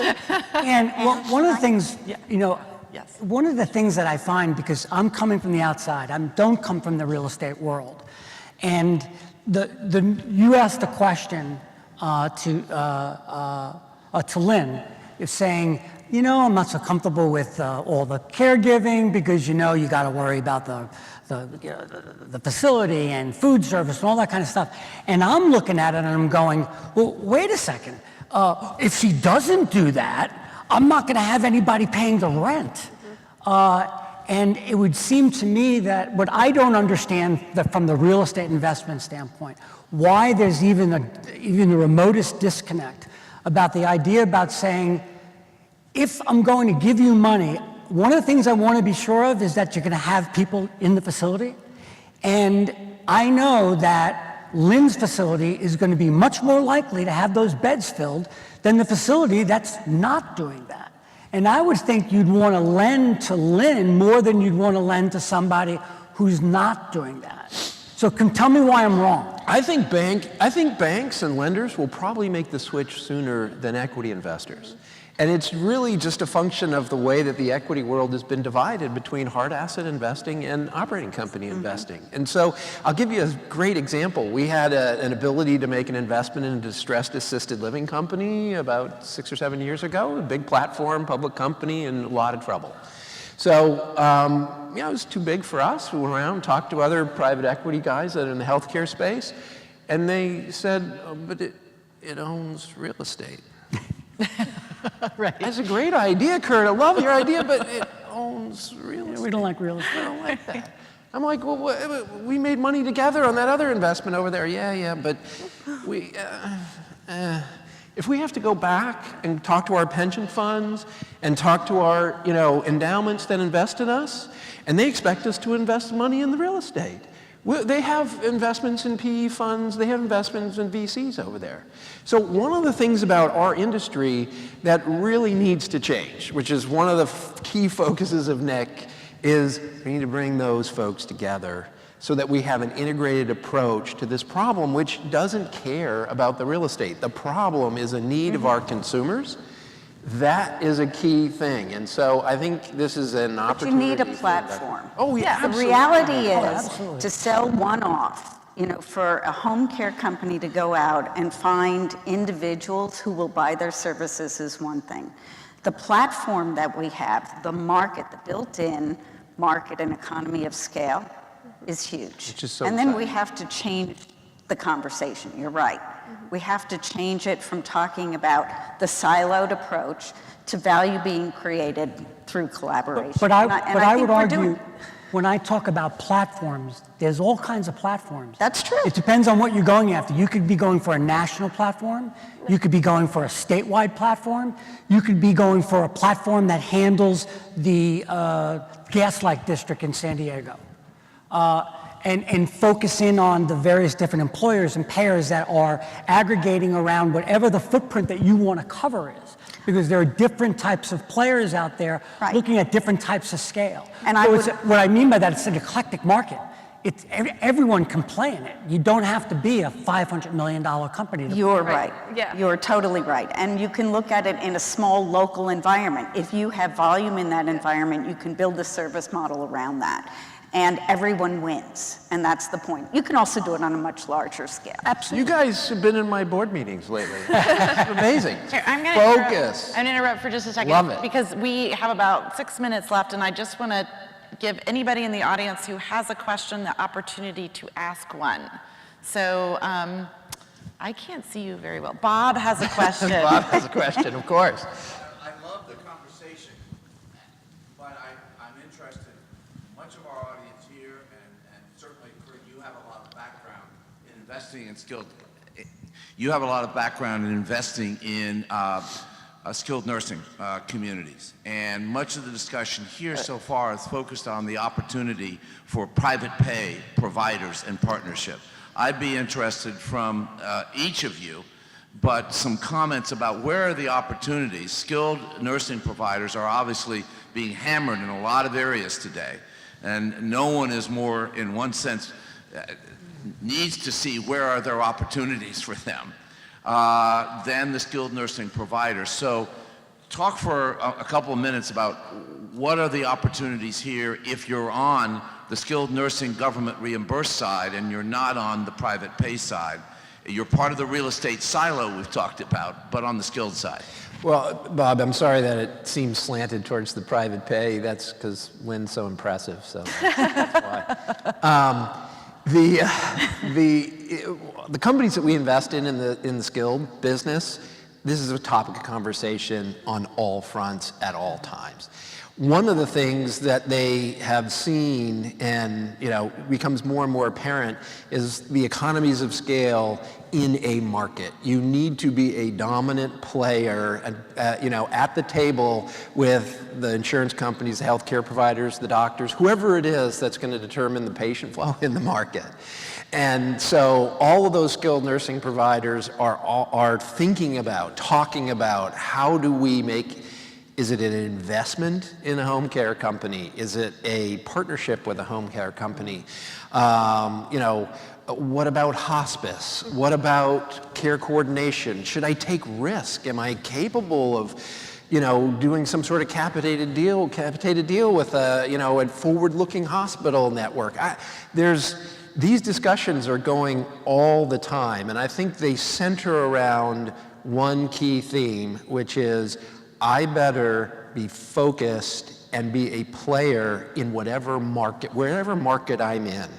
And one of the things, one of the things that I find, because I'm coming from the outside, I don't come from the real estate world, and you asked the question to Lynn, is saying, I'm not so comfortable with all the caregiving because you got to worry about the facility and food service and all that kind of stuff. And I'm looking at it and I'm going, well, wait a second. If she doesn't do that, I'm not going to have anybody paying the rent. And it would seem to me that what I don't understand from the real estate investment standpoint, why there's even the remotest disconnect about the idea about saying, if I'm going to give you money, one of the things I want to be sure of is that you're going to have people in the facility. And I know that Lynn's facility is going to be much more likely to have those beds filled than the facility that's not doing that. And I would think you'd want to lend to Lynn more than you'd want to lend to somebody who's not doing that. So tell me why I'm wrong. I think banks and lenders will probably make the switch sooner than equity investors. And it's really just a function of the way that the equity world has been divided between hard asset investing and operating company investing. And so I'll give you a great example. We had an ability to make an investment in a distressed assisted living company about 6 or 7 years ago, a big platform, public company, in a lot of trouble. So, it was too big for us. We went around, talked to other private equity guys that are in the healthcare space, and they said, oh, but it owns real estate. Right. That's a great idea, Kurt. I love your idea, but it owns real estate. We don't like real estate. I don't like that. I'm like, well, we made money together on that other investment over there. Yeah, but we, if we have to go back and talk to our pension funds and talk to our, endowments that invest in us, and they expect us to invest money in the real estate. They have investments in PE funds, they have investments in VCs over there. So one of the things about our industry that really needs to change, which is one of the key focuses of Nick, is we need to bring those folks together so that we have an integrated approach to this problem, which doesn't care about the real estate. The problem is a need of our consumers. That is a key thing. And so I think this is an opportunity. You need a platform. Oh, yeah, The absolutely. reality is absolutely. to sell one-off, for a home care company to go out and find individuals who will buy their services is one thing. The platform that we have, the market, the built-in market and economy of scale is huge. Which is so and then we exciting. have to change the conversation. You're right. We have to change it from talking about the siloed approach to value being created through collaboration. But I think would we're doing argue, when I talk about platforms, there's all kinds of platforms. That's true. It depends on what you're going after. You could be going for a national platform. You could be going for a statewide platform. You could be going for a platform that handles the Gaslight District in San Diego. And focus in on the various different employers and payers that are aggregating around whatever the footprint that you want to cover is. Because there are different types of players out there Right. looking at different types of scale. And What I mean by that, it's an eclectic market. Everyone can play in it. You don't have to be a $500 million company to You're Right. right. Yeah. You're totally right. And you can look at it in a small local environment. If you have volume in that environment, you can build a service model around that. And everyone wins. And that's the point. You can also do it on a much larger scale. You guys have been in my board meetings lately. It's amazing. Here, I'm gonna Focus. I'm gonna interrupt for just a second. Love it. Because we have about 6 minutes left, and I just want to give anybody in the audience who has a question the opportunity to ask one. So I can't see you very well. Bob has a question. Bob has a question, of course. I love the conversation, but I'm interested, much of our audience here, and certainly, Kurt, you have a lot of background in investing in skilled nursing communities. And much of the discussion here so far is focused on the opportunity for private pay providers and partnership. I'd be interested from each of you, but some comments about where are the opportunities. Skilled nursing providers are obviously being hammered in a lot of areas today, and no one is more, in one sense, needs to see where are there opportunities for them than the skilled nursing providers. So talk for a couple of minutes about what are the opportunities here if you're on the skilled nursing government reimbursed side and you're not on the private pay side. You're part of the real estate silo we've talked about, but on the skilled side. Well, Bob, I'm sorry that it seems slanted towards the private pay. That's because Wynn's so impressive, so that's why. The companies that we invest in the skilled business, this is a topic of conversation on all fronts at all times. One of the things that they have seen and becomes more and more apparent is the economies of scale in a market. You need to be a dominant player, at the table with the insurance companies, the healthcare providers, the doctors, whoever it is that's going to determine the patient flow in the market. And so all of those skilled nursing providers are thinking about, talking about how do we make. Is it an investment in a home care company? Is it a partnership with a home care company? What about hospice? What about care coordination? Should I take risk? Am I capable of, doing some sort of capitated deal with a forward-looking hospital network. These discussions are going all the time, and I think they center around one key theme, which is I better be focused and be a player in wherever market I'm in.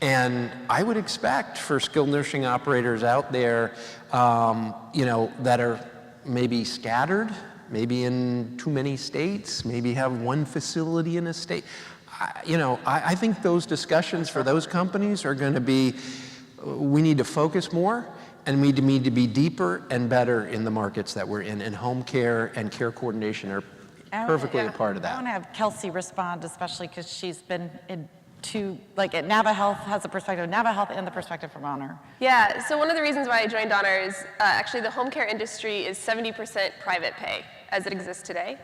And I would expect for skilled nursing operators out there, that are maybe scattered, maybe in too many states, maybe have one facility in a state. I think those discussions for those companies are going to be, we need to focus more, and we need to be deeper and better in the markets that we're in, and home care and care coordination are perfectly a part of that. I want to have Kelsey respond, especially because she's been at NaviHealth has the perspective of NaviHealth and the perspective from Honor. Yeah, so one of the reasons why I joined Honor is actually the home care industry is 70% private pay as it exists today.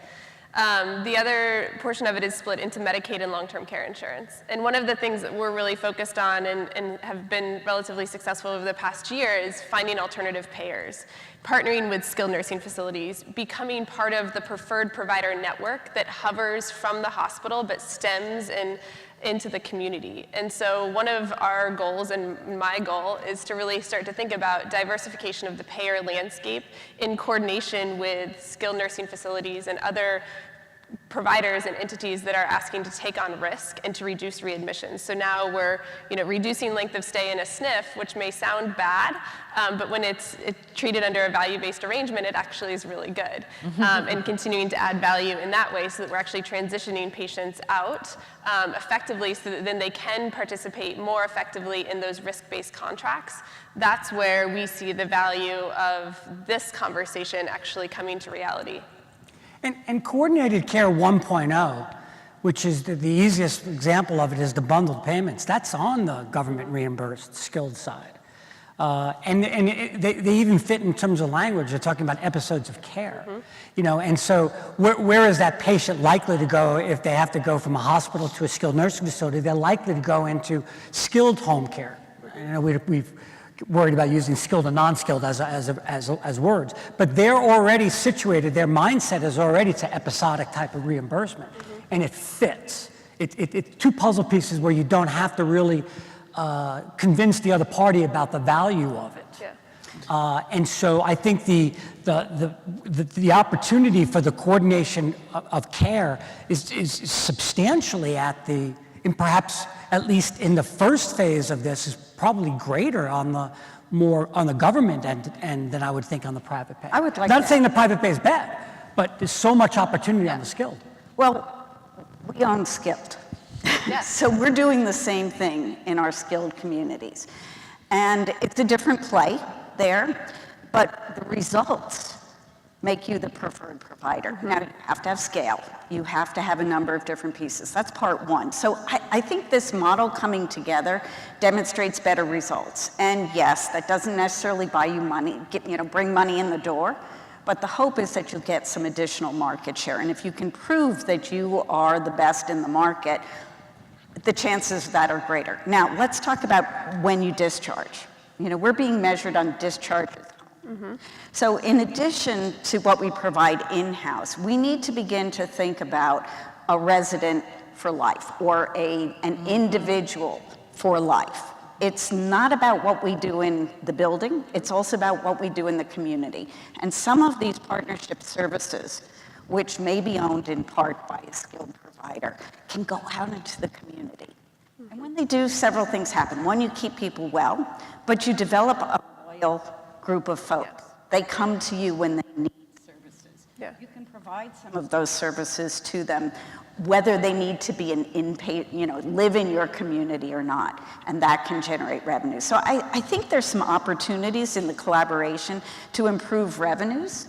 The other portion of it is split into Medicaid and long-term care insurance. And one of the things that we're really focused on and have been relatively successful over the past year is finding alternative payers, partnering with skilled nursing facilities, becoming part of the preferred provider network that hovers from the hospital but stems into the community. And so one of our goals, and my goal, is to really start to think about diversification of the payer landscape in coordination with skilled nursing facilities and other providers and entities that are asking to take on risk and to reduce readmissions. So now we're reducing length of stay in a SNF, which may sound bad, but when it's treated under a value-based arrangement, it actually is really good. And continuing to add value in that way so that we're actually transitioning patients out effectively so that then they can participate more effectively in those risk-based contracts. That's where we see the value of this conversation actually coming to reality. And coordinated care 1.0, which is the easiest example of it, is the bundled payments. That's on the government reimbursed skilled side. They even fit in terms of language. They're talking about episodes of care. And so where is that patient likely to go if they have to go from a hospital to a skilled nursing facility? They're likely to go into skilled home care. We've worried about using skilled and non-skilled as words, but they're already situated, their mindset is already to episodic type of reimbursement, and it fits. It's two puzzle pieces where you don't have to really convince the other party about the value of it. Yeah. And so I think the opportunity for the coordination of care is substantially and perhaps at least in the first phase of this, is probably greater on the government end than I would think on the private pay. I would like Not to- saying the private pay is bad, but there's so much opportunity on the skilled. Well, we own skilled. Yes. So we're doing the same thing in our skilled communities. And it's a different play there, but the results make you the preferred provider. Now, you have to have scale. You have to have a number of different pieces. That's part one. So I think this model coming together demonstrates better results. And yes, that doesn't necessarily buy you money, bring money in the door, but the hope is that you'll get some additional market share. And if you can prove that you are the best in the market, the chances of that are greater. Now, let's talk about when you discharge. We're being measured on discharges. So in addition to what we provide in-house, we need to begin to think about a resident for life or an individual for life. It's not about what we do in the building, it's also about what we do in the community. And some of these partnership services, which may be owned in part by a skilled provider, can go out into the community. And when they do, several things happen. One, you keep people well, but you develop a loyal group of folks. They come to you when they need services. Yeah. You can provide some of those services to them, whether they need to be an inpatient, live in your community or not, and that can generate revenue. So I think there's some opportunities in the collaboration to improve revenues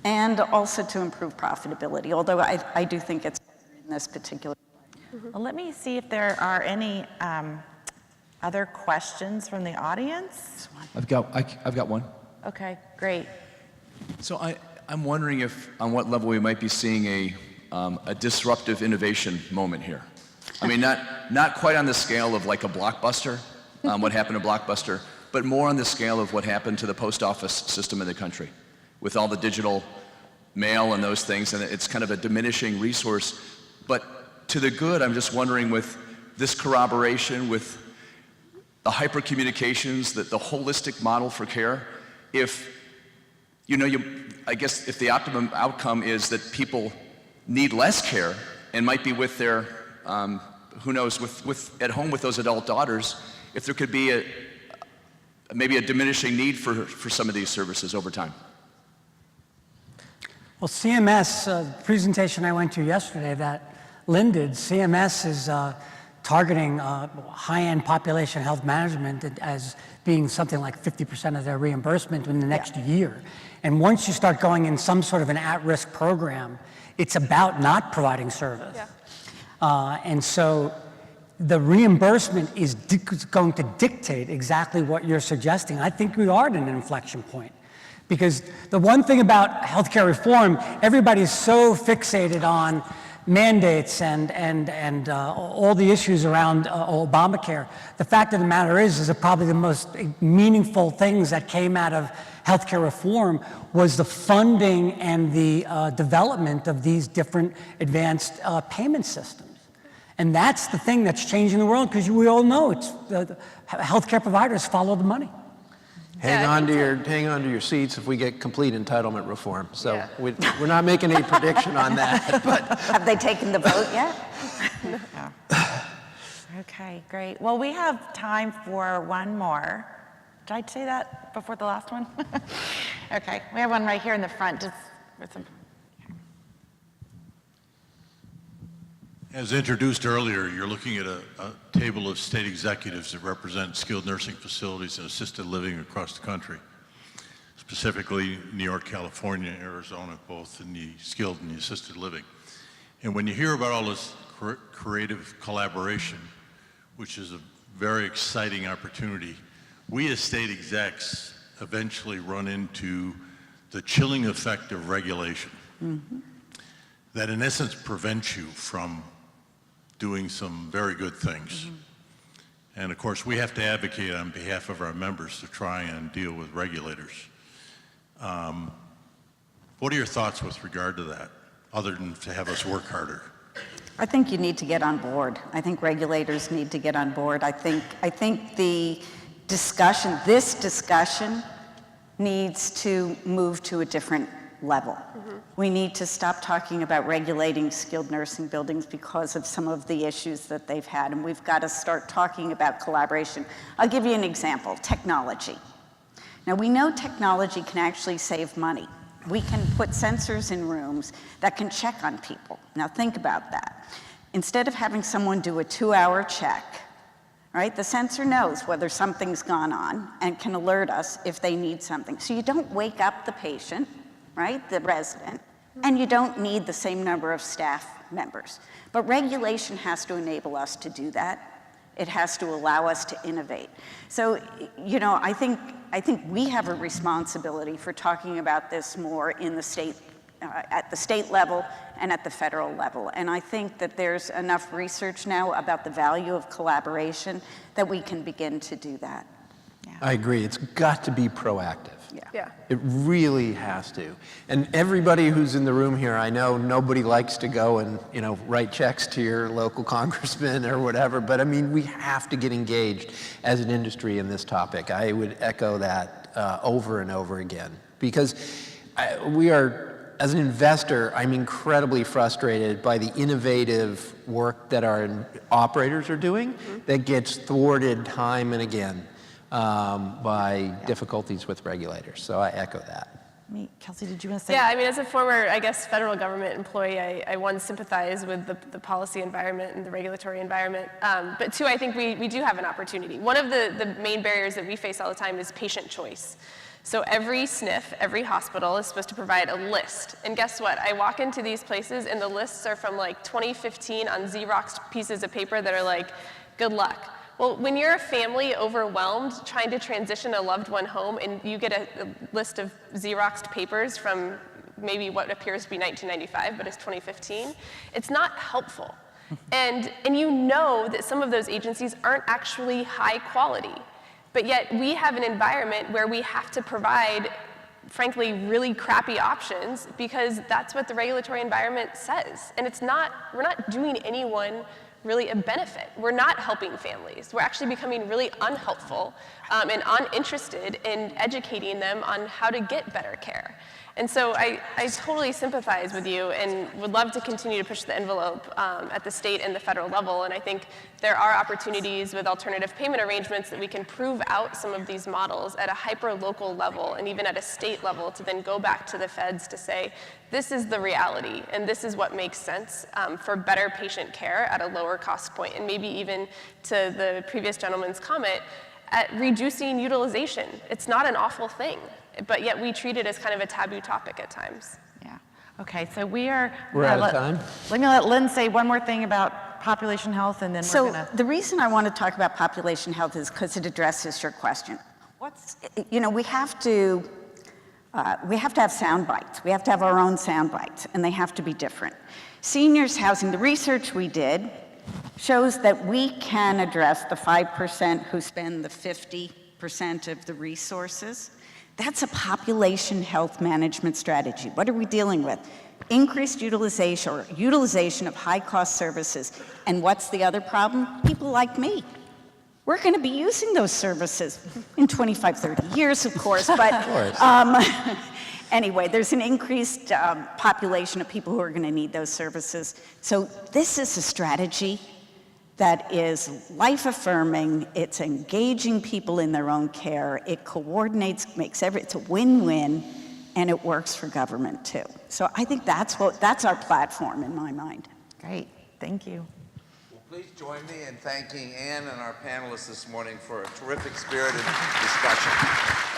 and also to improve profitability, although I do think it's in this particular. Well, let me see if there are any other questions from the audience. I've got one. Okay, great. So I'm wondering if, on what level we might be seeing a disruptive innovation moment here. I mean, not quite on the scale of like a Blockbuster, what happened to Blockbuster, but more on the scale of what happened to the post office system in the country, with all the digital mail and those things, and it's kind of a diminishing resource. But to the good, I'm just wondering, with this corroboration, with the hypercommunications, the holistic model for care, if, I guess if the optimum outcome is that people need less care and might be with their, who knows, at home with those adult daughters, if there could be maybe a diminishing need for some of these services over time. Well, CMS, the presentation I went to yesterday that Lynn did, CMS is targeting high-end population health management as being something like 50% of their reimbursement in the next year. And once you start going in some sort of an at-risk program, it's about not providing service. And so the reimbursement is going to dictate exactly what you're suggesting. I think we are at an inflection point. Because the one thing about healthcare reform, everybody's so fixated on mandates and all the issues around Obamacare. The fact of the matter is that probably the most meaningful things that came out of healthcare reform was the funding and the development of these different advanced payment systems. And that's the thing that's changing the world, because we all know it's the healthcare providers follow the money. Hang on to your seats if we get complete entitlement reform. So we're not making any prediction on that. But Have they taken the vote yet? Okay, great. Well, we have time for one more. Did I say that before the last one? Okay, we have one right here in the front. Just with some. As introduced earlier, you're looking at a table of state executives that represent skilled nursing facilities and assisted living across the country, specifically New York, California, Arizona, both in the skilled and the assisted living. And when you hear about all this creative collaboration, which is a very exciting opportunity, we as state execs eventually run into the chilling effect of regulation that in essence prevents you from doing some very good things. And of course, we have to advocate on behalf of our members to try and deal with regulators. What are your thoughts with regard to that, other than to have us work harder? I think you need to get on board. I think regulators need to get on board. I think the discussion, this discussion, needs to move to a different level. We need to stop talking about regulating skilled nursing buildings because of some of the issues that they've had, and we've got to start talking about collaboration. I'll give you an example, technology. Now, we know technology can actually save money. We can put sensors in rooms that can check on people. Now, think about that. Instead of having someone do a 2-hour check, right, the sensor knows whether something's gone on and can alert us if they need something. So you don't wake up the patient, right, the resident, and you don't need the same number of staff members. But regulation has to enable us to do that. It has to allow us to innovate. So, I think we have a responsibility for talking about this more in the state, at the state level and at the federal level. And I think that there's enough research now about the value of collaboration that we can begin to do that. I agree. It's got to be proactive. Yeah. It really has to. And everybody who's in the room here, I know nobody likes to go and, write checks to your local congressman or whatever, but I mean, we have to get engaged as an industry in this topic. I would echo that over and over again, because we are, as an investor, I'm incredibly frustrated by the innovative work that our operators are doing that gets thwarted time and again. By difficulties with regulators. So I echo that. Kelsey, did you want to say? Yeah, I mean, as a former, federal government employee, I one, sympathize with the policy environment and the regulatory environment. But two, I think we do have an opportunity. One of the main barriers that we face all the time is patient choice. So every SNF, every hospital is supposed to provide a list. And guess what? I walk into these places and the lists are from like 2015 on Xerox pieces of paper that are like, good luck. Well, when you're a family overwhelmed trying to transition a loved one home and you get a list of Xeroxed papers from maybe what appears to be 1995, but it's 2015, it's not helpful. And you know that some of those agencies aren't actually high quality, but yet we have an environment where we have to provide frankly, really crappy options because that's what the regulatory environment says. And we're not doing anyone really a benefit. We're not helping families. We're actually becoming really unhelpful and uninterested in educating them on how to get better care. And so I totally sympathize with you and would love to continue to push the envelope at the state and the federal level. And I think there are opportunities with alternative payment arrangements that we can prove out some of these models at a hyper-local level and even at a state level to then go back to the feds to say, this is the reality and this is what makes sense for better patient care at a lower cost point. And maybe even to the previous gentleman's comment, at reducing utilization. It's not an awful thing, but yet we treat it as kind of a taboo topic at times. Yeah. Okay, so we're out of time. Let me let Lynn say one more thing about population health, and then So we're gonna. the reason I want to talk about population health is because it addresses your question. We have to have sound bites. We have to have our own sound bites, and they have to be different. Seniors housing, the research we did shows that we can address the 5% who spend the 50% of the resources. That's a population health management strategy. What are we dealing with? Increased utilization or utilization of high-cost services. And what's the other problem? People like me. We're going to be using those services in 25, 30 years, of course. But anyway, there's an increased population of people who are going to need those services. So this is a strategy that is life-affirming, it's engaging people in their own care, it coordinates, it's a win-win, and it works for government too. So I think that's our platform in my mind. Great, thank you. Well, please join me in thanking Ann and our panelists this morning for a terrific spirited discussion.